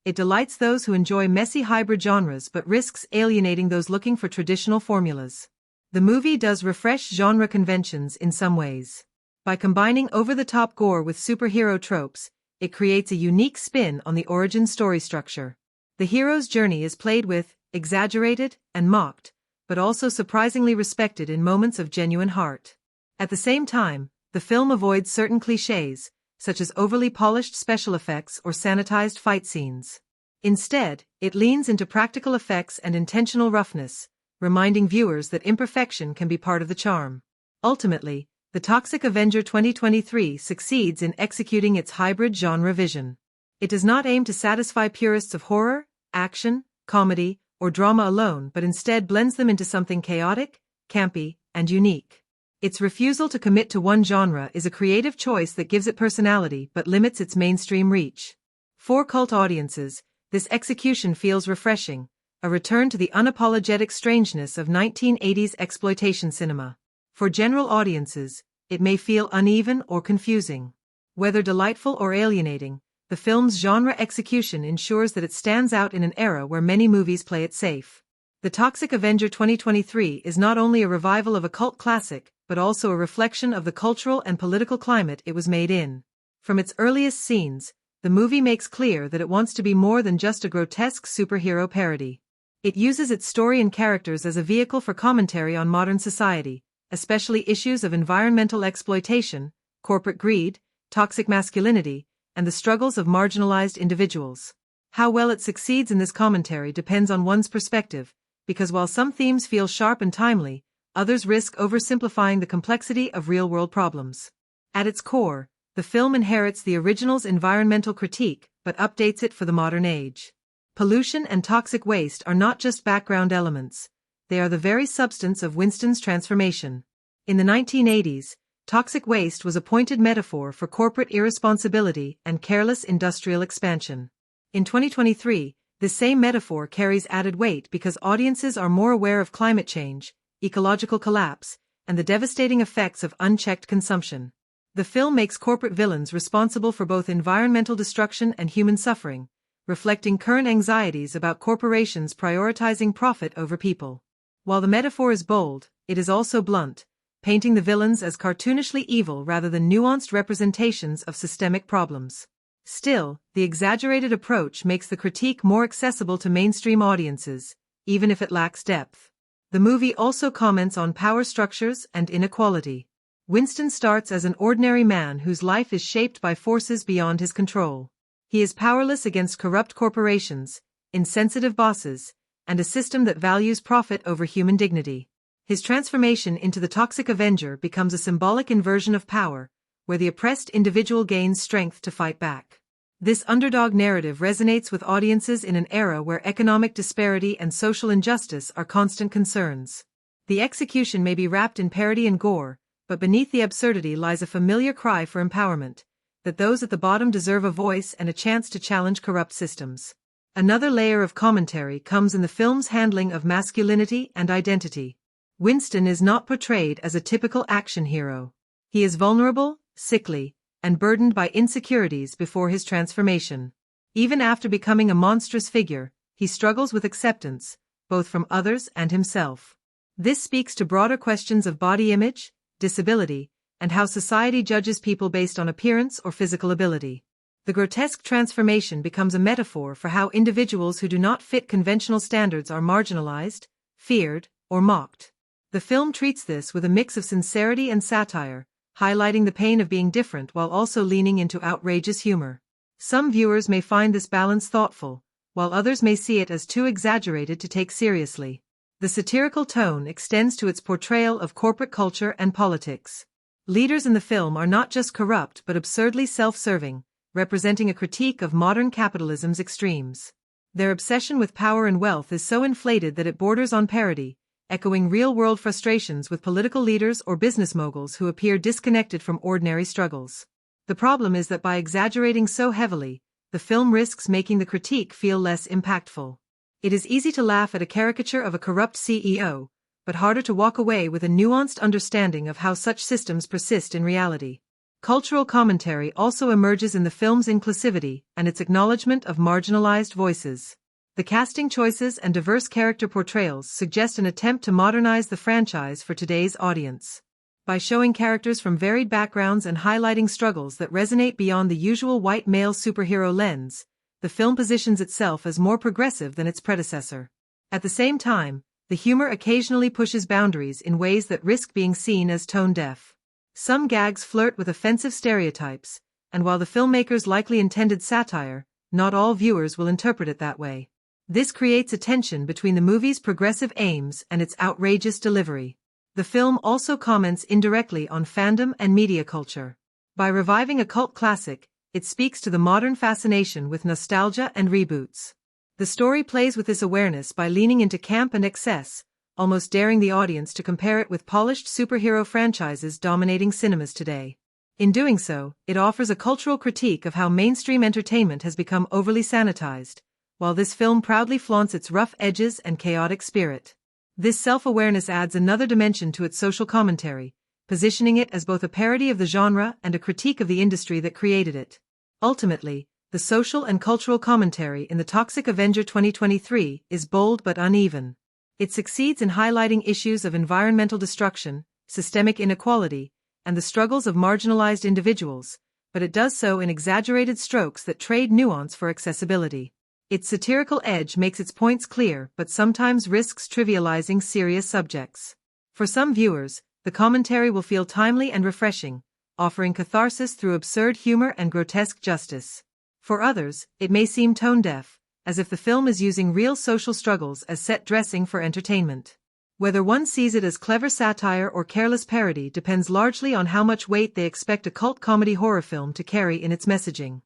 It delights those who enjoy messy hybrid genres but risks alienating those looking for traditional formulas. The movie does refresh genre conventions in some ways. By combining over-the-top gore with superhero tropes, it creates a unique spin on the origin story structure. The hero's journey is played with, exaggerated, and mocked, but also surprisingly respected in moments of genuine heart. At the same time, the film avoids certain clichés, such as overly polished special effects or sanitized fight scenes. Instead, it leans into practical effects and intentional roughness, reminding viewers that imperfection can be part of the charm. Ultimately, the Toxic Avenger 2023 succeeds in executing its hybrid genre vision. It does not aim to satisfy purists of horror, action, comedy, or drama alone but instead blends them into something chaotic, campy, and unique. Its refusal to commit to one genre is a creative choice that gives it personality but limits its mainstream reach. For cult audiences, this execution feels refreshing, a return to the unapologetic strangeness of 1980s exploitation cinema. For general audiences, it may feel uneven or confusing. Whether delightful or alienating, the film's genre execution ensures that it stands out in an era where many movies play it safe. The Toxic Avenger 2023 is not only a revival of a cult classic, but also a reflection of the cultural and political climate it was made in. From its earliest scenes, the movie makes clear that it wants to be more than just a grotesque superhero parody. It uses its story and characters as a vehicle for commentary on modern society, especially issues of environmental exploitation, corporate greed, toxic masculinity, and the struggles of marginalized individuals. How well it succeeds in this commentary depends on one's perspective, because while some themes feel sharp and timely, others risk oversimplifying the complexity of real-world problems. At its core, the film inherits the original's environmental critique, but updates it for the modern age. Pollution and toxic waste are not just background elements, they are the very substance of Winston's transformation. In the 1980s, toxic waste was a pointed metaphor for corporate irresponsibility and careless industrial expansion. In 2023, This same metaphor carries added weight because audiences are more aware of climate change, ecological collapse, and the devastating effects of unchecked consumption. The film makes corporate villains responsible for both environmental destruction and human suffering, reflecting current anxieties about corporations prioritizing profit over people. While the metaphor is bold, it is also blunt, painting the villains as cartoonishly evil rather than nuanced representations of systemic problems. Still, the exaggerated approach makes the critique more accessible to mainstream audiences, even if it lacks depth. The movie also comments on power structures and inequality. Winston starts as an ordinary man whose life is shaped by forces beyond his control. He is powerless against corrupt corporations, insensitive bosses, and a system that values profit over human dignity. His transformation into the Toxic Avenger becomes a symbolic inversion of power, where the oppressed individual gains strength to fight back. This underdog narrative resonates with audiences in an era where economic disparity and social injustice are constant concerns. The execution may be wrapped in parody and gore, but beneath the absurdity lies a familiar cry for empowerment, that those at the bottom deserve a voice and a chance to challenge corrupt systems. Another layer of commentary comes in the film's handling of masculinity and identity. Winston is not portrayed as a typical action hero. He is vulnerable, sickly, and burdened by insecurities before his transformation. Even after becoming a monstrous figure, he struggles with acceptance, both from others and himself. This speaks to broader questions of body image, disability, and how society judges people based on appearance or physical ability. The grotesque transformation becomes a metaphor for how individuals who do not fit conventional standards are marginalized, feared, or mocked. The film treats this with a mix of sincerity and satire, highlighting the pain of being different while also leaning into outrageous humor. Some viewers may find this balance thoughtful, while others may see it as too exaggerated to take seriously. The satirical tone extends to its portrayal of corporate culture and politics. Leaders in the film are not just corrupt but absurdly self-serving, representing a critique of modern capitalism's extremes. Their obsession with power and wealth is so inflated that it borders on parody, echoing real-world frustrations with political leaders or business moguls who appear disconnected from ordinary struggles. The problem is that by exaggerating so heavily, the film risks making the critique feel less impactful. It is easy to laugh at a caricature of a corrupt CEO, but harder to walk away with a nuanced understanding of how such systems persist in reality. Cultural commentary also emerges in the film's inclusivity and its acknowledgement of marginalized voices. The casting choices and diverse character portrayals suggest an attempt to modernize the franchise for today's audience. By showing characters from varied backgrounds and highlighting struggles that resonate beyond the usual white male superhero lens, the film positions itself as more progressive than its predecessor. At the same time, the humor occasionally pushes boundaries in ways that risk being seen as tone-deaf. Some gags flirt with offensive stereotypes, and while the filmmakers likely intended satire, not all viewers will interpret it that way. This creates a tension between the movie's progressive aims and its outrageous delivery. The film also comments indirectly on fandom and media culture. By reviving a cult classic, it speaks to the modern fascination with nostalgia and reboots. The story plays with this awareness by leaning into camp and excess, almost daring the audience to compare it with polished superhero franchises dominating cinemas today. In doing so, it offers a cultural critique of how mainstream entertainment has become overly sanitized, while this film proudly flaunts its rough edges and chaotic spirit. This self-awareness adds another dimension to its social commentary, positioning it as both a parody of the genre and a critique of the industry that created it. Ultimately, the social and cultural commentary in the Toxic Avenger 2023 is bold but uneven. It succeeds in highlighting issues of environmental destruction, systemic inequality, and the struggles of marginalized individuals, but it does so in exaggerated strokes that trade nuance for accessibility. Its satirical edge makes its points clear but sometimes risks trivializing serious subjects. For some viewers, the commentary will feel timely and refreshing, offering catharsis through absurd humor and grotesque justice. For others, it may seem tone-deaf, as if the film is using real social struggles as set dressing for entertainment. Whether one sees it as clever satire or careless parody depends largely on how much weight they expect a cult comedy horror film to carry in its messaging.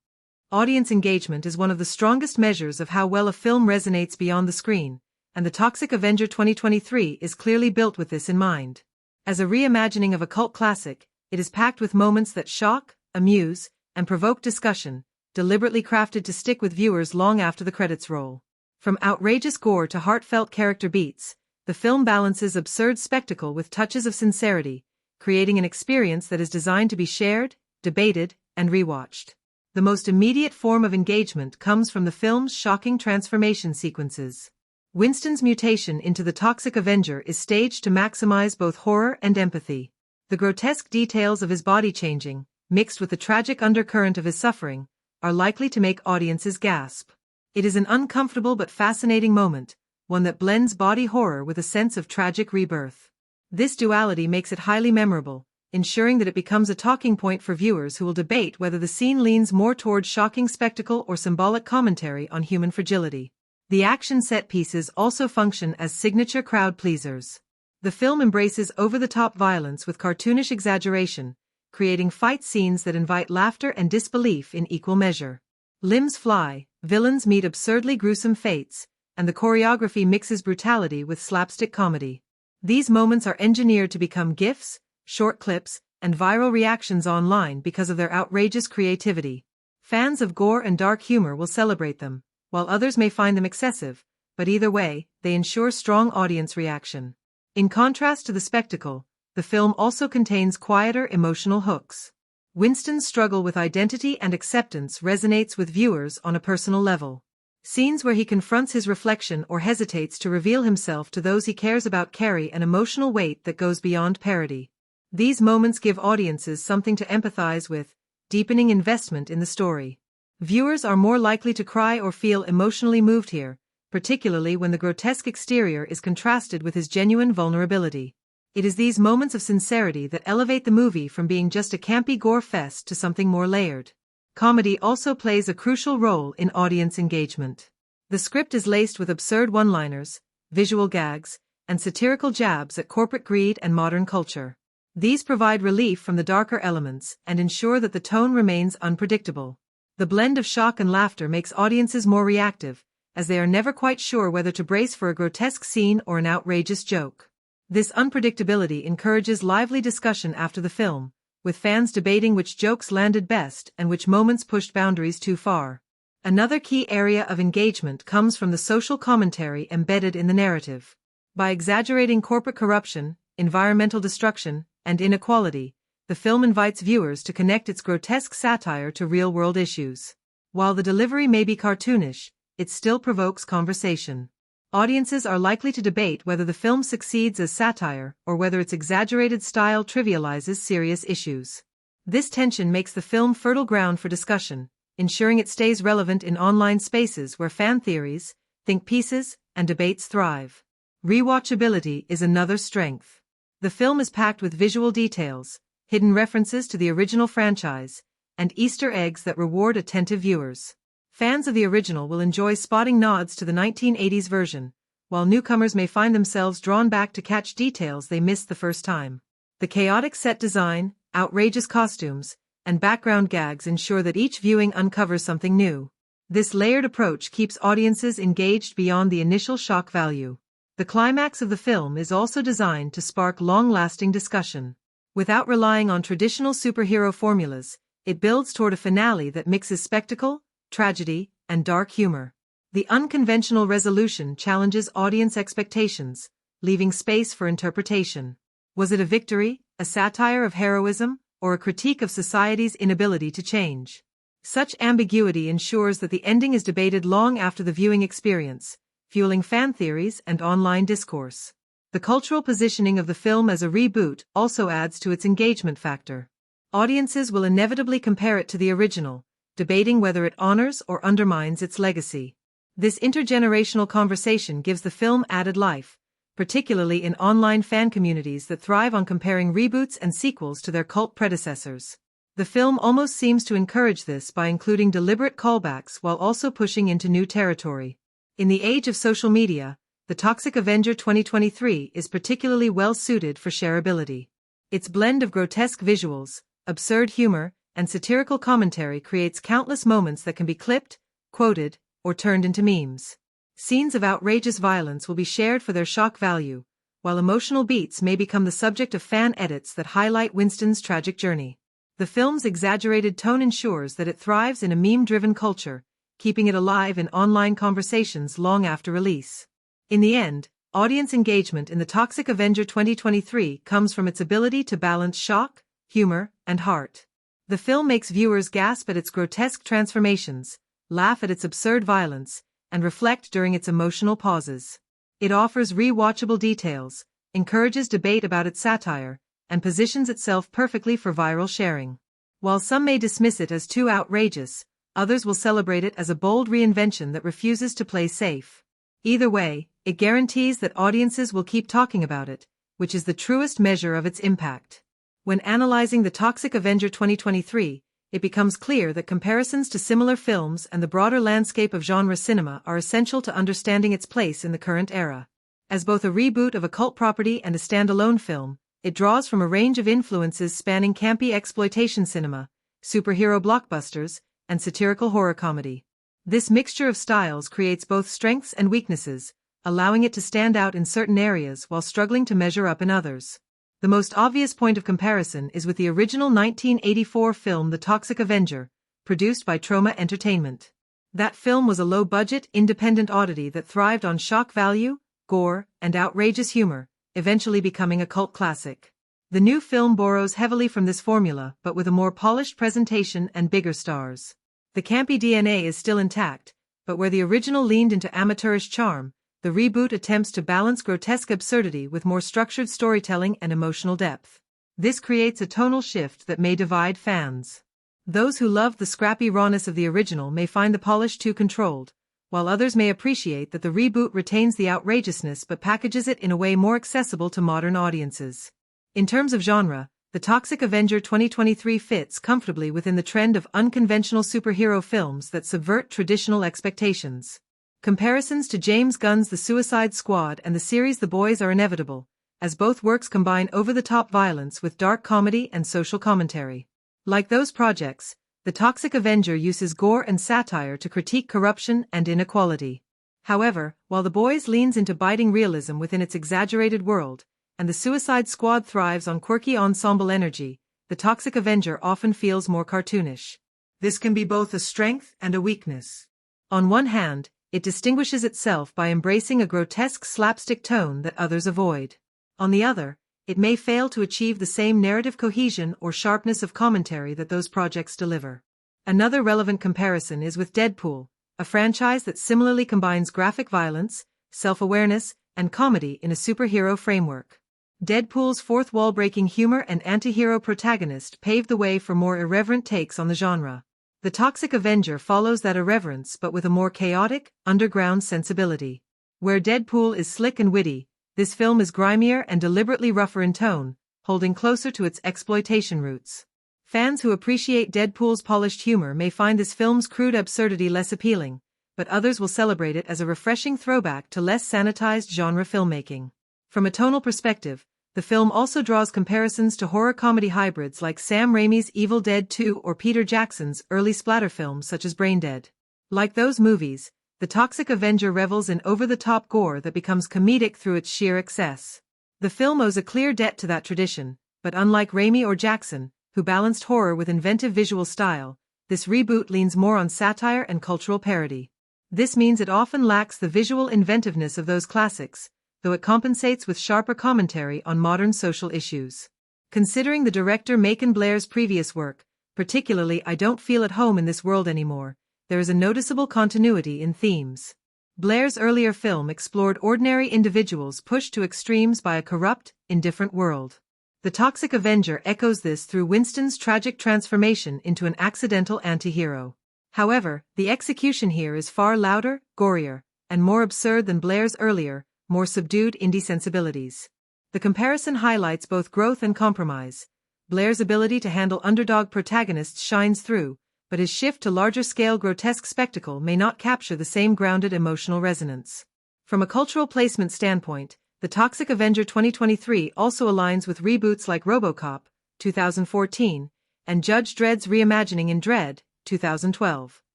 Audience engagement is one of the strongest measures of how well a film resonates beyond the screen, and the Toxic Avenger 2023 is clearly built with this in mind. As a reimagining of a cult classic, it is packed with moments that shock, amuse, and provoke discussion, deliberately crafted to stick with viewers long after the credits roll. From outrageous gore to heartfelt character beats, the film balances absurd spectacle with touches of sincerity, creating an experience that is designed to be shared, debated, and rewatched. The most immediate form of engagement comes from the film's shocking transformation sequences. Winston's mutation into the Toxic Avenger is staged to maximize both horror and empathy. The grotesque details of his body changing, mixed with the tragic undercurrent of his suffering, are likely to make audiences gasp. It is an uncomfortable but fascinating moment, one that blends body horror with a sense of tragic rebirth. This duality makes it highly memorable, ensuring that it becomes a talking point for viewers who will debate whether the scene leans more toward shocking spectacle or symbolic commentary on human fragility. The action set pieces also function as signature crowd pleasers. The film embraces over-the-top violence with cartoonish exaggeration, creating fight scenes that invite laughter and disbelief in equal measure. Limbs fly, villains meet absurdly gruesome fates, and the choreography mixes brutality with slapstick comedy. These moments are engineered to become GIFs, short clips, and viral reactions online because of their outrageous creativity. Fans of gore and dark humor will celebrate them, while others may find them excessive, but either way, they ensure strong audience reaction. In contrast to the spectacle, the film also contains quieter emotional hooks. Winston's struggle with identity and acceptance resonates with viewers on a personal level. Scenes where he confronts his reflection or hesitates to reveal himself to those he cares about carry an emotional weight that goes beyond parody. These moments give audiences something to empathize with, deepening investment in the story. Viewers are more likely to cry or feel emotionally moved here, particularly when the grotesque exterior is contrasted with his genuine vulnerability. It is these moments of sincerity that elevate the movie from being just a campy gore fest to something more layered. Comedy also plays a crucial role in audience engagement. The script is laced with absurd one-liners, visual gags, and satirical jabs at corporate greed and modern culture. These provide relief from the darker elements and ensure that the tone remains unpredictable. The blend of shock and laughter makes audiences more reactive, as they are never quite sure whether to brace for a grotesque scene or an outrageous joke. This unpredictability encourages lively discussion after the film, with fans debating which jokes landed best and which moments pushed boundaries too far. Another key area of engagement comes from the social commentary embedded in the narrative. By exaggerating corporate corruption, environmental destruction, and inequality, the film invites viewers to connect its grotesque satire to real-world issues. While the delivery may be cartoonish, it still provokes conversation. Audiences are likely to debate whether the film succeeds as satire or whether its exaggerated style trivializes serious issues. This tension makes the film fertile ground for discussion, ensuring it stays relevant in online spaces where fan theories, think pieces, and debates thrive. Rewatchability is another strength. The film is packed with visual details, hidden references to the original franchise, and Easter eggs that reward attentive viewers. Fans of the original will enjoy spotting nods to the 1980s version, while newcomers may find themselves drawn back to catch details they missed the first time. The chaotic set design, outrageous costumes, and background gags ensure that each viewing uncovers something new. This layered approach keeps audiences engaged beyond the initial shock value. The climax of the film is also designed to spark long-lasting discussion. Without relying on traditional superhero formulas, it builds toward a finale that mixes spectacle, tragedy, and dark humor. The unconventional resolution challenges audience expectations, leaving space for interpretation. Was it a victory, a satire of heroism, or a critique of society's inability to change? Such ambiguity ensures that the ending is debated long after the viewing experience, fueling fan theories and online discourse. The cultural positioning of the film as a reboot also adds to its engagement factor. Audiences will inevitably compare it to the original, debating whether it honors or undermines its legacy. This intergenerational conversation gives the film added life, particularly in online fan communities that thrive on comparing reboots and sequels to their cult predecessors. The film almost seems to encourage this by including deliberate callbacks while also pushing into new territory. In the age of social media, the Toxic Avenger 2023 is particularly well-suited for shareability. Its blend of grotesque visuals, absurd humor, and satirical commentary creates countless moments that can be clipped, quoted, or turned into memes. Scenes of outrageous violence will be shared for their shock value, while emotional beats may become the subject of fan edits that highlight Winston's tragic journey. The film's exaggerated tone ensures that it thrives in a meme-driven culture, keeping it alive in online conversations long after release. In the end, audience engagement in the Toxic Avenger 2023 comes from its ability to balance shock, humor, and heart. The film makes viewers gasp at its grotesque transformations, laugh at its absurd violence, and reflect during its emotional pauses. It offers rewatchable details, encourages debate about its satire, and positions itself perfectly for viral sharing. While some may dismiss it as too outrageous, others will celebrate it as a bold reinvention that refuses to play safe. Either way, it guarantees that audiences will keep talking about it, which is the truest measure of its impact. When analyzing the Toxic Avenger 2023, it becomes clear that comparisons to similar films and the broader landscape of genre cinema are essential to understanding its place in the current era. As both a reboot of a cult property and a standalone film, it draws from a range of influences spanning campy exploitation cinema, superhero blockbusters, and satirical horror comedy. This mixture of styles creates both strengths and weaknesses, allowing it to stand out in certain areas while struggling to measure up in others. The most obvious point of comparison is with the original 1984 film The Toxic Avenger, produced by Troma Entertainment. That film was a low-budget, independent oddity that thrived on shock value, gore, and outrageous humor, eventually becoming a cult classic. The new film borrows heavily from this formula but with a more polished presentation and bigger stars. The campy DNA is still intact, but where the original leaned into amateurish charm, the reboot attempts to balance grotesque absurdity with more structured storytelling and emotional depth. This creates a tonal shift that may divide fans. Those who love the scrappy rawness of the original may find the polish too controlled, while others may appreciate that the reboot retains the outrageousness but packages it in a way more accessible to modern audiences. In terms of genre, The Toxic Avenger 2023 fits comfortably within the trend of unconventional superhero films that subvert traditional expectations. Comparisons to James Gunn's The Suicide Squad and the series The Boys are inevitable, as both works combine over-the-top violence with dark comedy and social commentary. Like those projects, The Toxic Avenger uses gore and satire to critique corruption and inequality. However, while The Boys leans into biting realism within its exaggerated world, and The Suicide Squad thrives on quirky ensemble energy, The Toxic Avenger often feels more cartoonish. This can be both a strength and a weakness. On one hand, it distinguishes itself by embracing a grotesque slapstick tone that others avoid. On the other, it may fail to achieve the same narrative cohesion or sharpness of commentary that those projects deliver. Another relevant comparison is with Deadpool, a franchise that similarly combines graphic violence, self-awareness, and comedy in a superhero framework. Deadpool's fourth wall-breaking humor and anti-hero protagonist paved the way for more irreverent takes on the genre. The Toxic Avenger follows that irreverence but with a more chaotic, underground sensibility. Where Deadpool is slick and witty, this film is grimier and deliberately rougher in tone, holding closer to its exploitation roots. Fans who appreciate Deadpool's polished humor may find this film's crude absurdity less appealing, but others will celebrate it as a refreshing throwback to less sanitized genre filmmaking. From a tonal perspective, the film also draws comparisons to horror comedy hybrids like Sam Raimi's Evil Dead 2 or Peter Jackson's early splatter films such as Braindead. Like those movies, The Toxic Avenger revels in over-the-top gore that becomes comedic through its sheer excess. The film owes a clear debt to that tradition, but unlike Raimi or Jackson, who balanced horror with inventive visual style, this reboot leans more on satire and cultural parody. This means it often lacks the visual inventiveness of those classics, though it compensates with sharper commentary on modern social issues. Considering the director Macon Blair's previous work, particularly I Don't Feel at Home in This World Anymore, there is a noticeable continuity in themes. Blair's earlier film explored ordinary individuals pushed to extremes by a corrupt, indifferent world. The Toxic Avenger echoes this through Winston's tragic transformation into an accidental anti-hero. However, the execution here is far louder, gorier, and more absurd than Blair's earlier, more subdued indie sensibilities. The comparison highlights both growth and compromise. Blair's ability to handle underdog protagonists shines through, but his shift to larger-scale grotesque spectacle may not capture the same grounded emotional resonance. From a cultural placement standpoint, The Toxic Avenger 2023 also aligns with reboots like RoboCop, 2014, and Judge Dredd's reimagining in Dredd, 2012.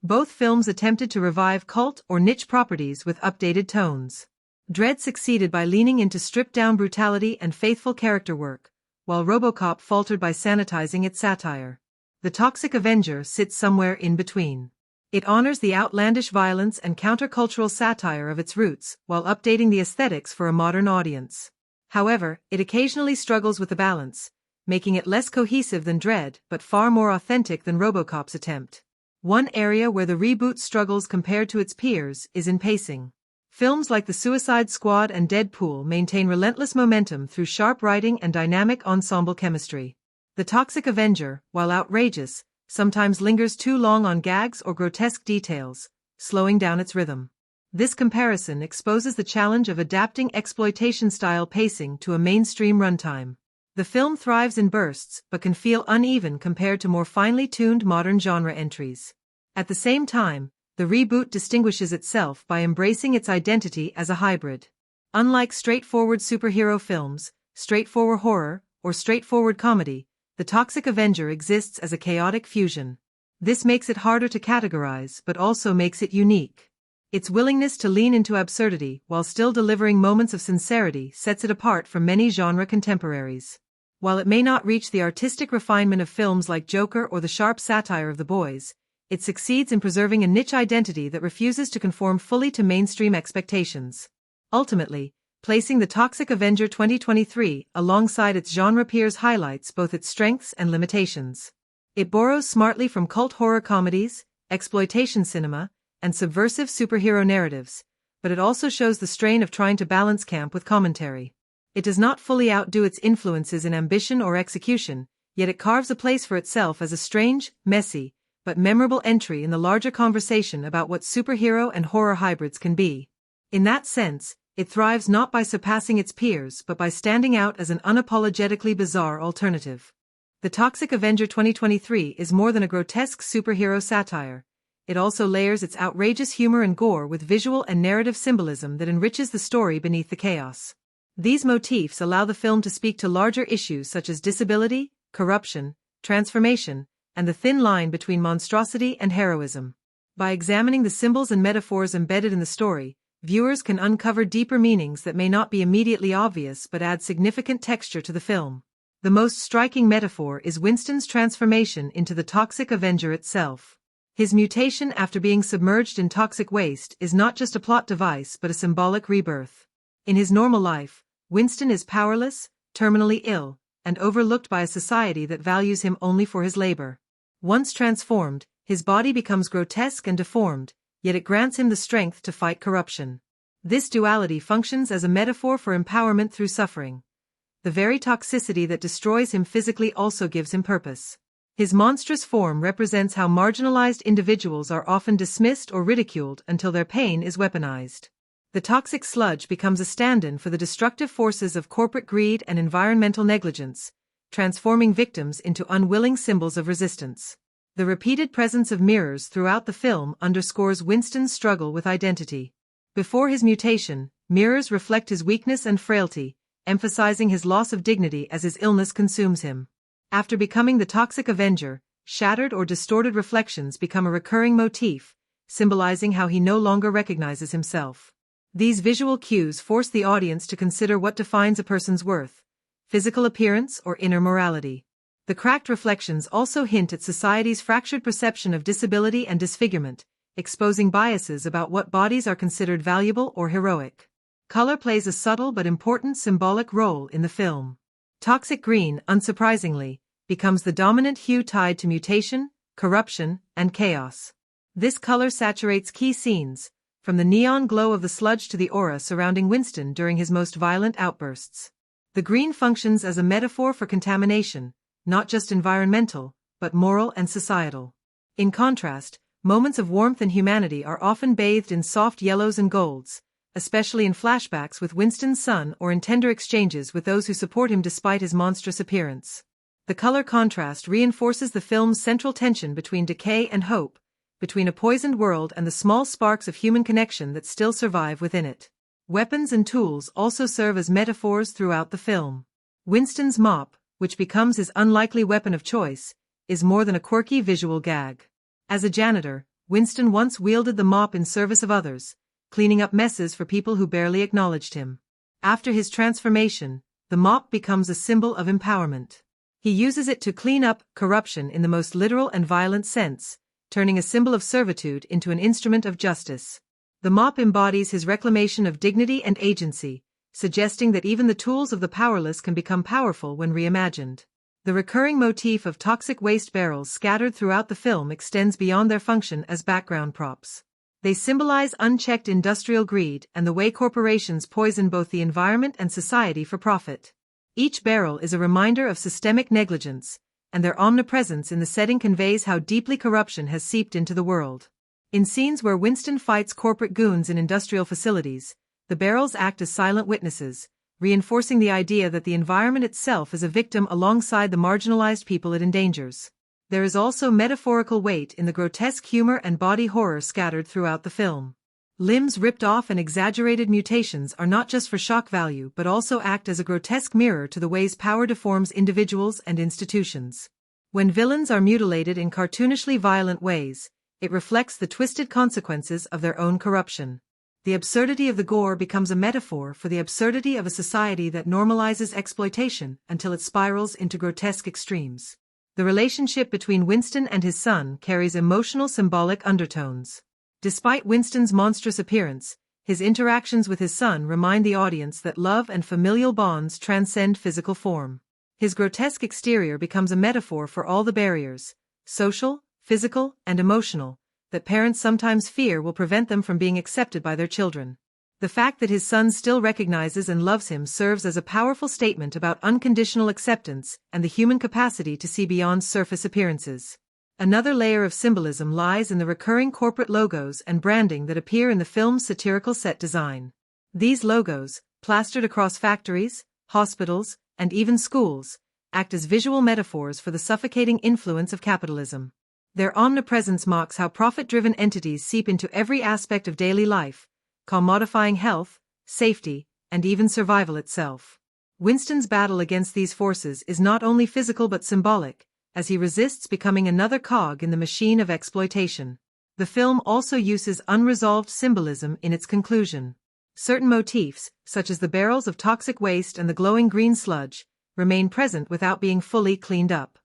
Both films attempted to revive cult or niche properties with updated tones. Dredd succeeded by leaning into stripped-down brutality and faithful character work, while RoboCop faltered by sanitizing its satire. The Toxic Avenger sits somewhere in between. It honors the outlandish violence and countercultural satire of its roots, while updating the aesthetics for a modern audience. However, it occasionally struggles with the balance, making it less cohesive than Dredd but far more authentic than RoboCop's attempt. One area where the reboot struggles compared to its peers is in pacing. Films like The Suicide Squad and Deadpool maintain relentless momentum through sharp writing and dynamic ensemble chemistry. The Toxic Avenger, while outrageous, sometimes lingers too long on gags or grotesque details, slowing down its rhythm. This comparison exposes the challenge of adapting exploitation-style pacing to a mainstream runtime. The film thrives in bursts but can feel uneven compared to more finely tuned modern genre entries. At the same time, the reboot distinguishes itself by embracing its identity as a hybrid. Unlike straightforward superhero films, straightforward horror, or straightforward comedy, The Toxic Avenger exists as a chaotic fusion. This makes it harder to categorize but also makes it unique. Its willingness to lean into absurdity while still delivering moments of sincerity sets it apart from many genre contemporaries. While it may not reach the artistic refinement of films like Joker or the sharp satire of The Boys, it succeeds in preserving a niche identity that refuses to conform fully to mainstream expectations. Ultimately, placing The Toxic Avenger 2023 alongside its genre peers highlights both its strengths and limitations. It borrows smartly from cult horror comedies, exploitation cinema, and subversive superhero narratives, but it also shows the strain of trying to balance camp with commentary. It does not fully outdo its influences in ambition or execution, yet it carves a place for itself as a strange, messy, but memorable entry in the larger conversation about what superhero and horror hybrids can be. In that sense, it thrives not by surpassing its peers but by standing out as an unapologetically bizarre alternative. The Toxic Avenger 2023 is more than a grotesque superhero satire. It also layers its outrageous humor and gore with visual and narrative symbolism that enriches the story beneath the chaos. These motifs allow the film to speak to larger issues such as disability, corruption, transformation, and the thin line between monstrosity and heroism. By examining the symbols and metaphors embedded in the story, viewers can uncover deeper meanings that may not be immediately obvious but add significant texture to the film. The most striking metaphor is Winston's transformation into the Toxic Avenger itself. His mutation after being submerged in toxic waste is not just a plot device but a symbolic rebirth. In his normal life, Winston is powerless, terminally ill, and overlooked by a society that values him only for his labor. Once transformed, his body becomes grotesque and deformed, yet it grants him the strength to fight corruption. This duality functions as a metaphor for empowerment through suffering. The very toxicity that destroys him physically also gives him purpose. His monstrous form represents how marginalized individuals are often dismissed or ridiculed until their pain is weaponized. The toxic sludge becomes a stand-in for the destructive forces of corporate greed and environmental negligence, transforming victims into unwilling symbols of resistance. The repeated presence of mirrors throughout the film underscores Winston's struggle with identity. Before his mutation, mirrors reflect his weakness and frailty, emphasizing his loss of dignity as his illness consumes him. After becoming the Toxic Avenger, shattered or distorted reflections become a recurring motif, symbolizing how he no longer recognizes himself. These visual cues force the audience to consider what defines a person's worth: physical appearance or inner morality. The cracked reflections also hint at society's fractured perception of disability and disfigurement, exposing biases about what bodies are considered valuable or heroic. Color plays a subtle but important symbolic role in the film. Toxic green, unsurprisingly, becomes the dominant hue tied to mutation, corruption, and chaos. This color saturates key scenes, from the neon glow of the sludge to the aura surrounding Winston during his most violent outbursts. The green functions as a metaphor for contamination, not just environmental, but moral and societal. In contrast, moments of warmth and humanity are often bathed in soft yellows and golds, especially in flashbacks with Winston's son or in tender exchanges with those who support him despite his monstrous appearance. The color contrast reinforces the film's central tension between decay and hope, between a poisoned world and the small sparks of human connection that still survive within it. Weapons and tools also serve as metaphors throughout the film. Winston's mop, which becomes his unlikely weapon of choice, is more than a quirky visual gag. As a janitor, Winston once wielded the mop in service of others, cleaning up messes for people who barely acknowledged him. After his transformation, the mop becomes a symbol of empowerment. He uses it to clean up corruption in the most literal and violent sense, turning a symbol of servitude into an instrument of justice. The mop embodies his reclamation of dignity and agency, suggesting that even the tools of the powerless can become powerful when reimagined. The recurring motif of toxic waste barrels scattered throughout the film extends beyond their function as background props. They symbolize unchecked industrial greed and the way corporations poison both the environment and society for profit. Each barrel is a reminder of systemic negligence, and their omnipresence in the setting conveys how deeply corruption has seeped into the world. In scenes where Winston fights corporate goons in industrial facilities, the barrels act as silent witnesses, reinforcing the idea that the environment itself is a victim alongside the marginalized people it endangers. There is also metaphorical weight in the grotesque humor and body horror scattered throughout the film. Limbs ripped off and exaggerated mutations are not just for shock value but also act as a grotesque mirror to the ways power deforms individuals and institutions. When villains are mutilated in cartoonishly violent ways, it reflects the twisted consequences of their own corruption. The absurdity of the gore becomes a metaphor for the absurdity of a society that normalizes exploitation until it spirals into grotesque extremes. The relationship between Winston and his son carries emotional symbolic undertones. Despite Winston's monstrous appearance, his interactions with his son remind the audience that love and familial bonds transcend physical form. His grotesque exterior becomes a metaphor for all the barriers, social, physical, and emotional, that parents sometimes fear will prevent them from being accepted by their children. The fact that his son still recognizes and loves him serves as a powerful statement about unconditional acceptance and the human capacity to see beyond surface appearances. Another layer of symbolism lies in the recurring corporate logos and branding that appear in the film's satirical set design. These logos, plastered across factories, hospitals, and even schools, act as visual metaphors for the suffocating influence of capitalism. Their omnipresence mocks how profit-driven entities seep into every aspect of daily life, commodifying health, safety, and even survival itself. Winston's battle against these forces is not only physical but symbolic, as he resists becoming another cog in the machine of exploitation. The film also uses unresolved symbolism in its conclusion. Certain motifs, such as the barrels of toxic waste and the glowing green sludge, remain present without being fully cleaned up.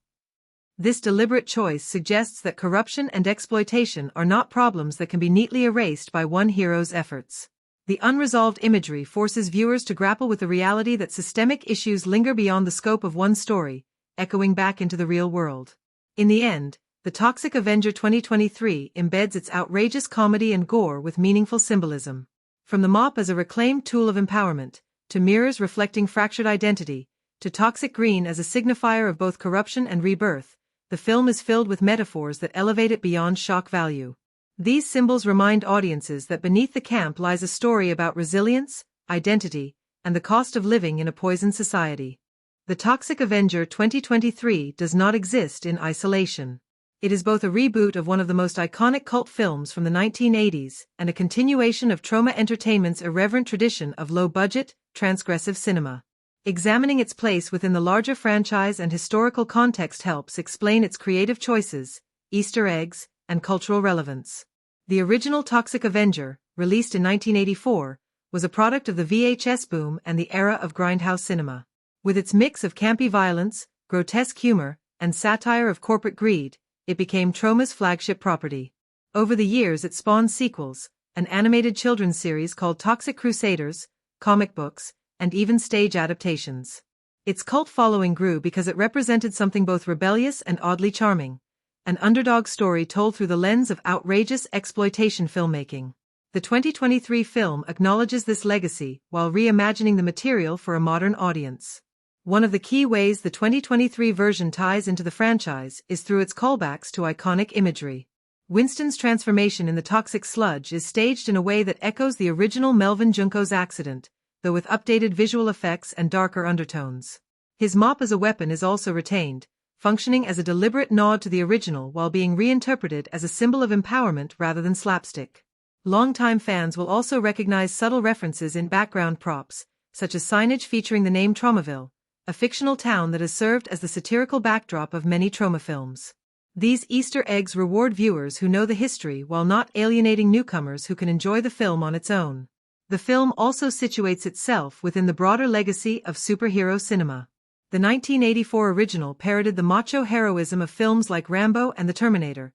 This deliberate choice suggests that corruption and exploitation are not problems that can be neatly erased by one hero's efforts. The unresolved imagery forces viewers to grapple with the reality that systemic issues linger beyond the scope of one story, echoing back into the real world. In the end, the Toxic Avenger 2023 embeds its outrageous comedy and gore with meaningful symbolism. From the mop as a reclaimed tool of empowerment, to mirrors reflecting fractured identity, to toxic green as a signifier of both corruption and rebirth, the film is filled with metaphors that elevate it beyond shock value. These symbols remind audiences that beneath the camp lies a story about resilience, identity, and the cost of living in a poisoned society. The Toxic Avenger 2023 does not exist in isolation. It is both a reboot of one of the most iconic cult films from the 1980s and a continuation of Troma Entertainment's irreverent tradition of low-budget, transgressive cinema. Examining its place within the larger franchise and historical context helps explain its creative choices, Easter eggs, and cultural relevance. The original Toxic Avenger, released in 1984, was a product of the VHS boom and the era of grindhouse cinema. With its mix of campy violence, grotesque humor, and satire of corporate greed, it became Troma's flagship property. Over the years it spawned sequels, an animated children's series called Toxic Crusaders, comic books, and even stage adaptations. Its cult following grew because it represented something both rebellious and oddly charming, an underdog story told through the lens of outrageous exploitation filmmaking. The 2023 film acknowledges this legacy while reimagining the material for a modern audience. One of the key ways the 2023 version ties into the franchise is through its callbacks to iconic imagery. Winston's transformation in the toxic sludge is staged in a way that echoes the original Melvin Junko's accident, though with updated visual effects and darker undertones. His mop as a weapon is also retained, functioning as a deliberate nod to the original while being reinterpreted as a symbol of empowerment rather than slapstick. Longtime fans will also recognize subtle references in background props, such as signage featuring the name Tromaville, a fictional town that has served as the satirical backdrop of many Troma films. These Easter eggs reward viewers who know the history while not alienating newcomers who can enjoy the film on its own. The film also situates itself within the broader legacy of superhero cinema. The 1984 original parodied the macho heroism of films like Rambo and The Terminator,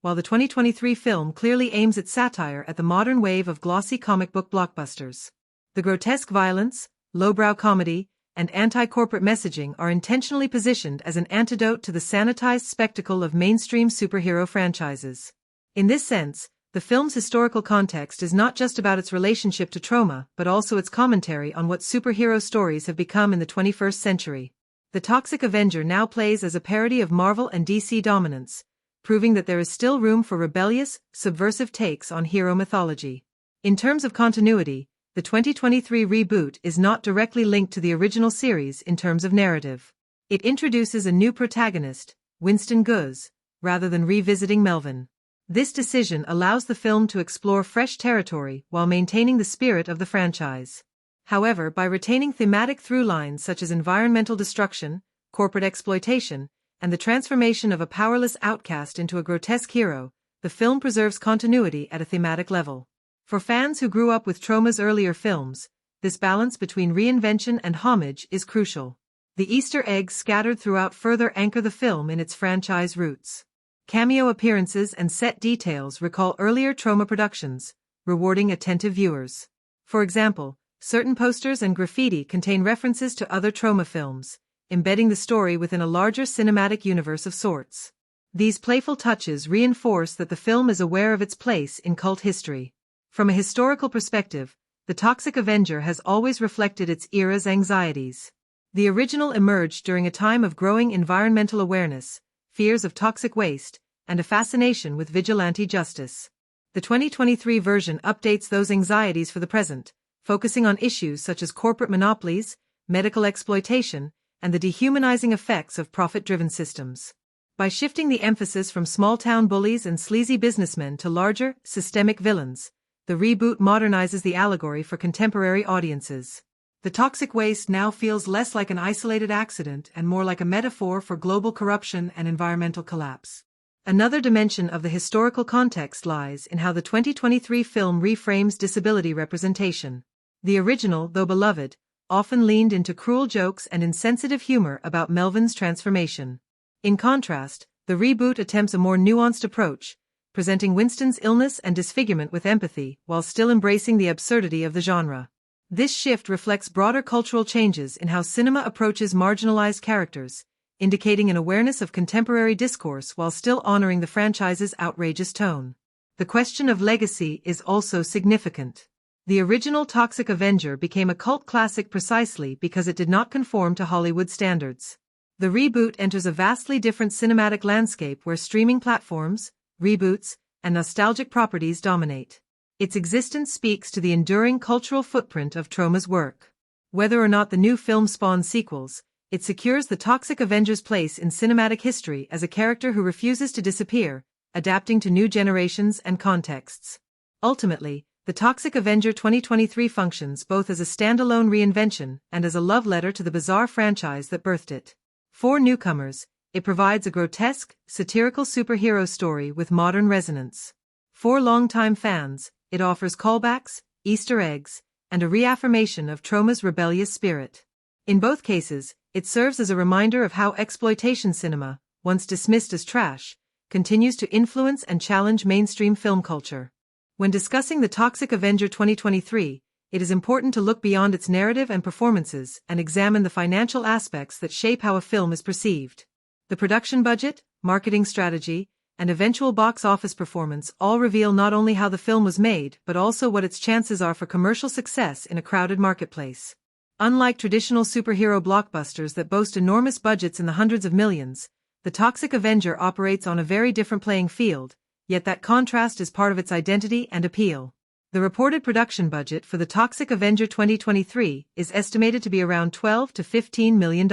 while the 2023 film clearly aims its satire at the modern wave of glossy comic book blockbusters. The grotesque violence, lowbrow comedy, and anti-corporate messaging are intentionally positioned as an antidote to the sanitized spectacle of mainstream superhero franchises. In this sense, the film's historical context is not just about its relationship to trauma but also its commentary on what superhero stories have become in the 21st century. The Toxic Avenger now plays as a parody of Marvel and DC dominance, proving that there is still room for rebellious, subversive takes on hero mythology. In terms of continuity, the 2023 reboot is not directly linked to the original series in terms of narrative. It introduces a new protagonist, Winston Gooze, rather than revisiting Melvin. This decision allows the film to explore fresh territory while maintaining the spirit of the franchise. However, by retaining thematic through-lines such as environmental destruction, corporate exploitation, and the transformation of a powerless outcast into a grotesque hero, the film preserves continuity at a thematic level. For fans who grew up with Troma's earlier films, this balance between reinvention and homage is crucial. The Easter eggs scattered throughout further anchor the film in its franchise roots. Cameo appearances and set details recall earlier Troma productions, rewarding attentive viewers. For example, certain posters and graffiti contain references to other Troma films, embedding the story within a larger cinematic universe of sorts. These playful touches reinforce that the film is aware of its place in cult history. From a historical perspective, the Toxic Avenger has always reflected its era's anxieties. The original emerged during a time of growing environmental awareness, fears of toxic waste, and a fascination with vigilante justice. The 2023 version updates those anxieties for the present, focusing on issues such as corporate monopolies, medical exploitation, and the dehumanizing effects of profit-driven systems. By shifting the emphasis from small-town bullies and sleazy businessmen to larger, systemic villains, the reboot modernizes the allegory for contemporary audiences. The toxic waste now feels less like an isolated accident and more like a metaphor for global corruption and environmental collapse. Another dimension of the historical context lies in how the 2023 film reframes disability representation. The original, though beloved, often leaned into cruel jokes and insensitive humor about Melvin's transformation. In contrast, the reboot attempts a more nuanced approach, presenting Winston's illness and disfigurement with empathy while still embracing the absurdity of the genre. This shift reflects broader cultural changes in how cinema approaches marginalized characters, indicating an awareness of contemporary discourse while still honoring the franchise's outrageous tone. The question of legacy is also significant. The original Toxic Avenger became a cult classic precisely because it did not conform to Hollywood standards. The reboot enters a vastly different cinematic landscape where streaming platforms, reboots, and nostalgic properties dominate. Its existence speaks to the enduring cultural footprint of Troma's work. Whether or not the new film spawns sequels, it secures the Toxic Avenger's place in cinematic history as a character who refuses to disappear, adapting to new generations and contexts. Ultimately, the Toxic Avenger 2023 functions both as a standalone reinvention and as a love letter to the bizarre franchise that birthed it. For newcomers, it provides a grotesque, satirical superhero story with modern resonance. For longtime fans, it offers callbacks, Easter eggs, and a reaffirmation of Troma's rebellious spirit. In both cases, it serves as a reminder of how exploitation cinema, once dismissed as trash, continues to influence and challenge mainstream film culture. When discussing the Toxic Avenger 2023, it is important to look beyond its narrative and performances and examine the financial aspects that shape how a film is perceived. The production budget, marketing strategy, and eventual box office performance all reveal not only how the film was made but also what its chances are for commercial success in a crowded marketplace. Unlike traditional superhero blockbusters that boast enormous budgets in the hundreds of millions, the Toxic Avenger operates on a very different playing field, yet that contrast is part of its identity and appeal. The reported production budget for the Toxic Avenger 2023 is estimated to be around $12 to $15 million.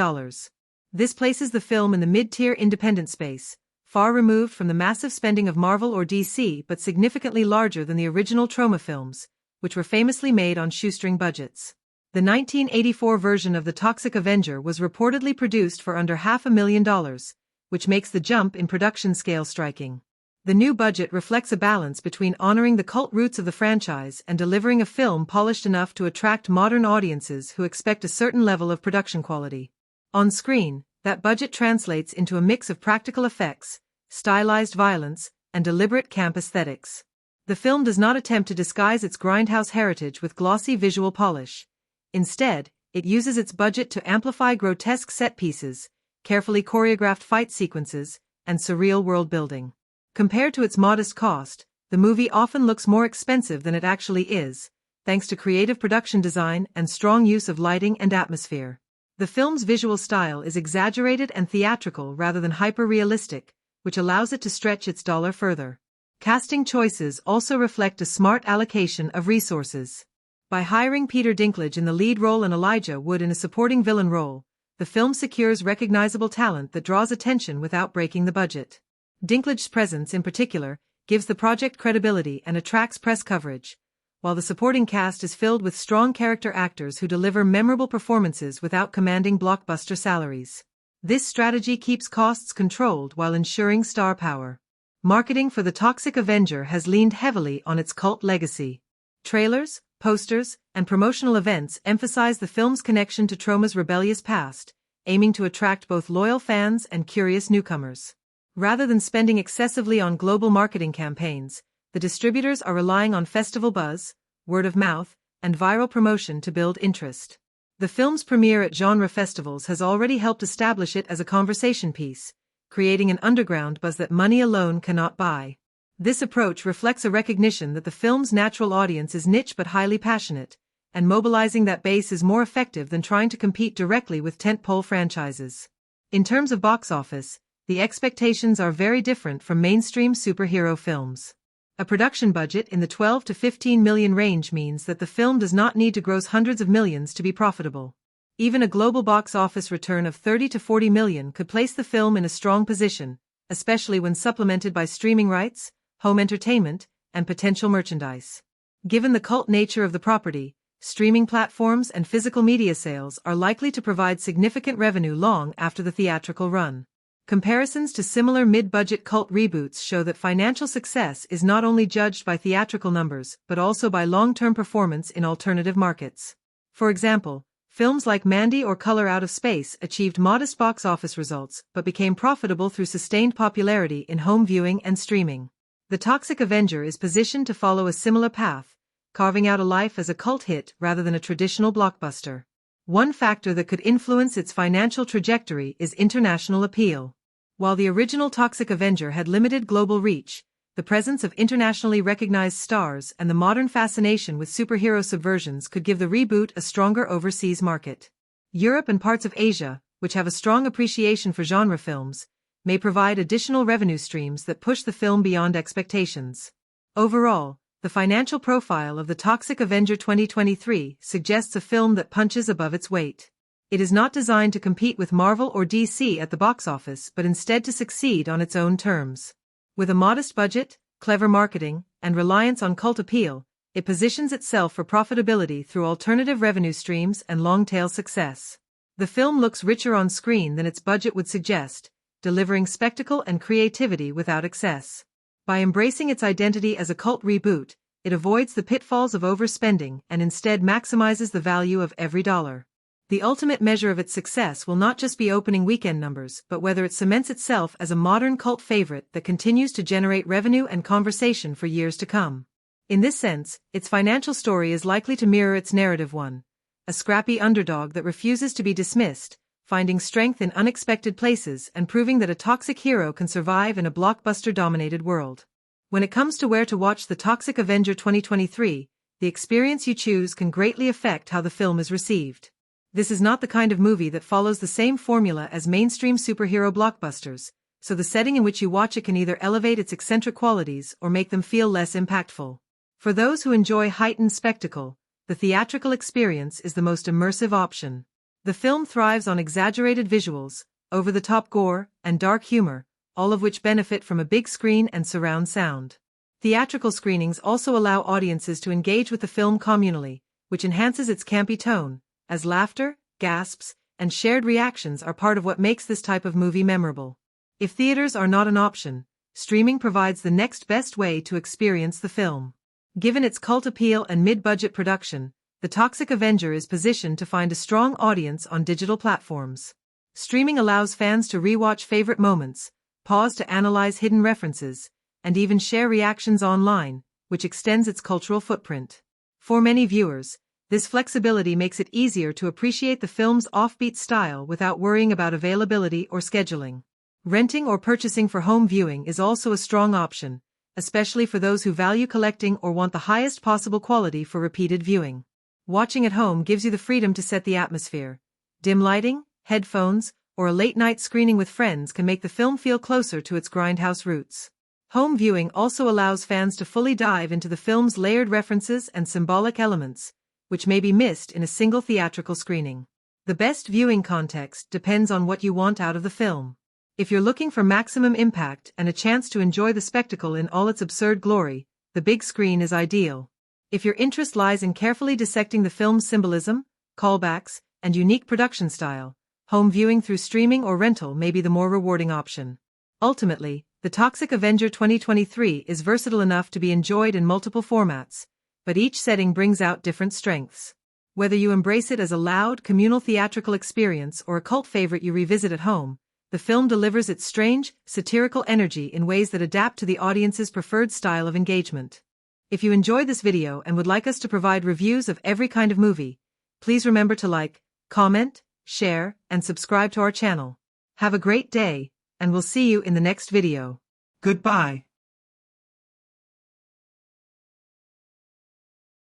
This places the film in the mid-tier independent space, far removed from the massive spending of Marvel or DC but significantly larger than the original Troma films, which were famously made on shoestring budgets. The 1984 version of the Toxic Avenger was reportedly produced for under $500,000, which makes the jump in production scale striking. The new budget reflects a balance between honoring the cult roots of the franchise and delivering a film polished enough to attract modern audiences who expect a certain level of production quality. On screen, that budget translates into a mix of practical effects, stylized violence, and deliberate camp aesthetics. The film does not attempt to disguise its grindhouse heritage with glossy visual polish. Instead, it uses its budget to amplify grotesque set pieces, carefully choreographed fight sequences, and surreal world building. Compared to its modest cost, the movie often looks more expensive than it actually is, thanks to creative production design and strong use of lighting and atmosphere. The film's visual style is exaggerated and theatrical rather than hyper-realistic, which allows it to stretch its dollar further. Casting choices also reflect a smart allocation of resources. By hiring Peter Dinklage in the lead role and Elijah Wood in a supporting villain role, the film secures recognizable talent that draws attention without breaking the budget. Dinklage's presence, in particular, gives the project credibility and attracts press coverage, while the supporting cast is filled with strong character actors who deliver memorable performances without commanding blockbuster salaries. This strategy keeps costs controlled while ensuring star power. Marketing for the Toxic Avenger has leaned heavily on its cult legacy. Trailers, posters, and promotional events emphasize the film's connection to Troma's rebellious past, aiming to attract both loyal fans and curious newcomers. Rather than spending excessively on global marketing campaigns, the distributors are relying on festival buzz, word of mouth, and viral promotion to build interest. The film's premiere at genre festivals has already helped establish it as a conversation piece, creating an underground buzz that money alone cannot buy. This approach reflects a recognition that the film's natural audience is niche but highly passionate, and mobilizing that base is more effective than trying to compete directly with tentpole franchises. In terms of box office, the expectations are very different from mainstream superhero films. A production budget in the 12 to 15 million range means that the film does not need to gross hundreds of millions to be profitable. Even a global box office return of 30 to 40 million could place the film in a strong position, especially when supplemented by streaming rights, home entertainment, and potential merchandise. Given the cult nature of the property, streaming platforms and physical media sales are likely to provide significant revenue long after the theatrical run. Comparisons to similar mid-budget cult reboots show that financial success is not only judged by theatrical numbers but also by long-term performance in alternative markets. For example, films like Mandy or Color Out of Space achieved modest box office results but became profitable through sustained popularity in home viewing and streaming. The Toxic Avenger is positioned to follow a similar path, carving out a life as a cult hit rather than a traditional blockbuster. One factor that could influence its financial trajectory is international appeal. While the original Toxic Avenger had limited global reach, the presence of internationally recognized stars and the modern fascination with superhero subversions could give the reboot a stronger overseas market. Europe and parts of Asia, which have a strong appreciation for genre films, may provide additional revenue streams that push the film beyond expectations. Overall, the financial profile of the Toxic Avenger 2023 suggests a film that punches above its weight. It is not designed to compete with Marvel or DC at the box office but instead to succeed on its own terms. With a modest budget, clever marketing, and reliance on cult appeal, it positions itself for profitability through alternative revenue streams and long-tail success. The film looks richer on screen than its budget would suggest, delivering spectacle and creativity without excess. By embracing its identity as a cult reboot, it avoids the pitfalls of overspending and instead maximizes the value of every dollar. The ultimate measure of its success will not just be opening weekend numbers, but whether it cements itself as a modern cult favorite that continues to generate revenue and conversation for years to come. In this sense, its financial story is likely to mirror its narrative one, a scrappy underdog that refuses to be dismissed, finding strength in unexpected places and proving that a toxic hero can survive in a blockbuster-dominated world. When it comes to where to watch the Toxic Avenger 2023, the experience you choose can greatly affect how the film is received. This is not the kind of movie that follows the same formula as mainstream superhero blockbusters, so the setting in which you watch it can either elevate its eccentric qualities or make them feel less impactful. For those who enjoy heightened spectacle, the theatrical experience is the most immersive option. The film thrives on exaggerated visuals, over-the-top gore, and dark humor, all of which benefit from a big screen and surround sound. Theatrical screenings also allow audiences to engage with the film communally, which enhances its campy tone, as laughter, gasps, and shared reactions are part of what makes this type of movie memorable. If theaters are not an option, streaming provides the next best way to experience the film. Given its cult appeal and mid-budget production, The Toxic Avenger is positioned to find a strong audience on digital platforms. Streaming allows fans to rewatch favorite moments, pause to analyze hidden references, and even share reactions online, which extends its cultural footprint. For many viewers, this flexibility makes it easier to appreciate the film's offbeat style without worrying about availability or scheduling. Renting or purchasing for home viewing is also a strong option, especially for those who value collecting or want the highest possible quality for repeated viewing. Watching at home gives you the freedom to set the atmosphere. Dim lighting, headphones, or a late-night screening with friends can make the film feel closer to its grindhouse roots. Home viewing also allows fans to fully dive into the film's layered references and symbolic elements, which may be missed in a single theatrical screening. The best viewing context depends on what you want out of the film. If you're looking for maximum impact and a chance to enjoy the spectacle in all its absurd glory, the big screen is ideal. If your interest lies in carefully dissecting the film's symbolism, callbacks, and unique production style, home viewing through streaming or rental may be the more rewarding option. Ultimately, the Toxic Avenger 2023 is versatile enough to be enjoyed in multiple formats, but each setting brings out different strengths. Whether you embrace it as a loud, communal theatrical experience or a cult favorite you revisit at home, the film delivers its strange, satirical energy in ways that adapt to the audience's preferred style of engagement. If you enjoyed this video and would like us to provide reviews of every kind of movie, please remember to like, comment, share, and subscribe to our channel. Have a great day, and we'll see you in the next video. Goodbye.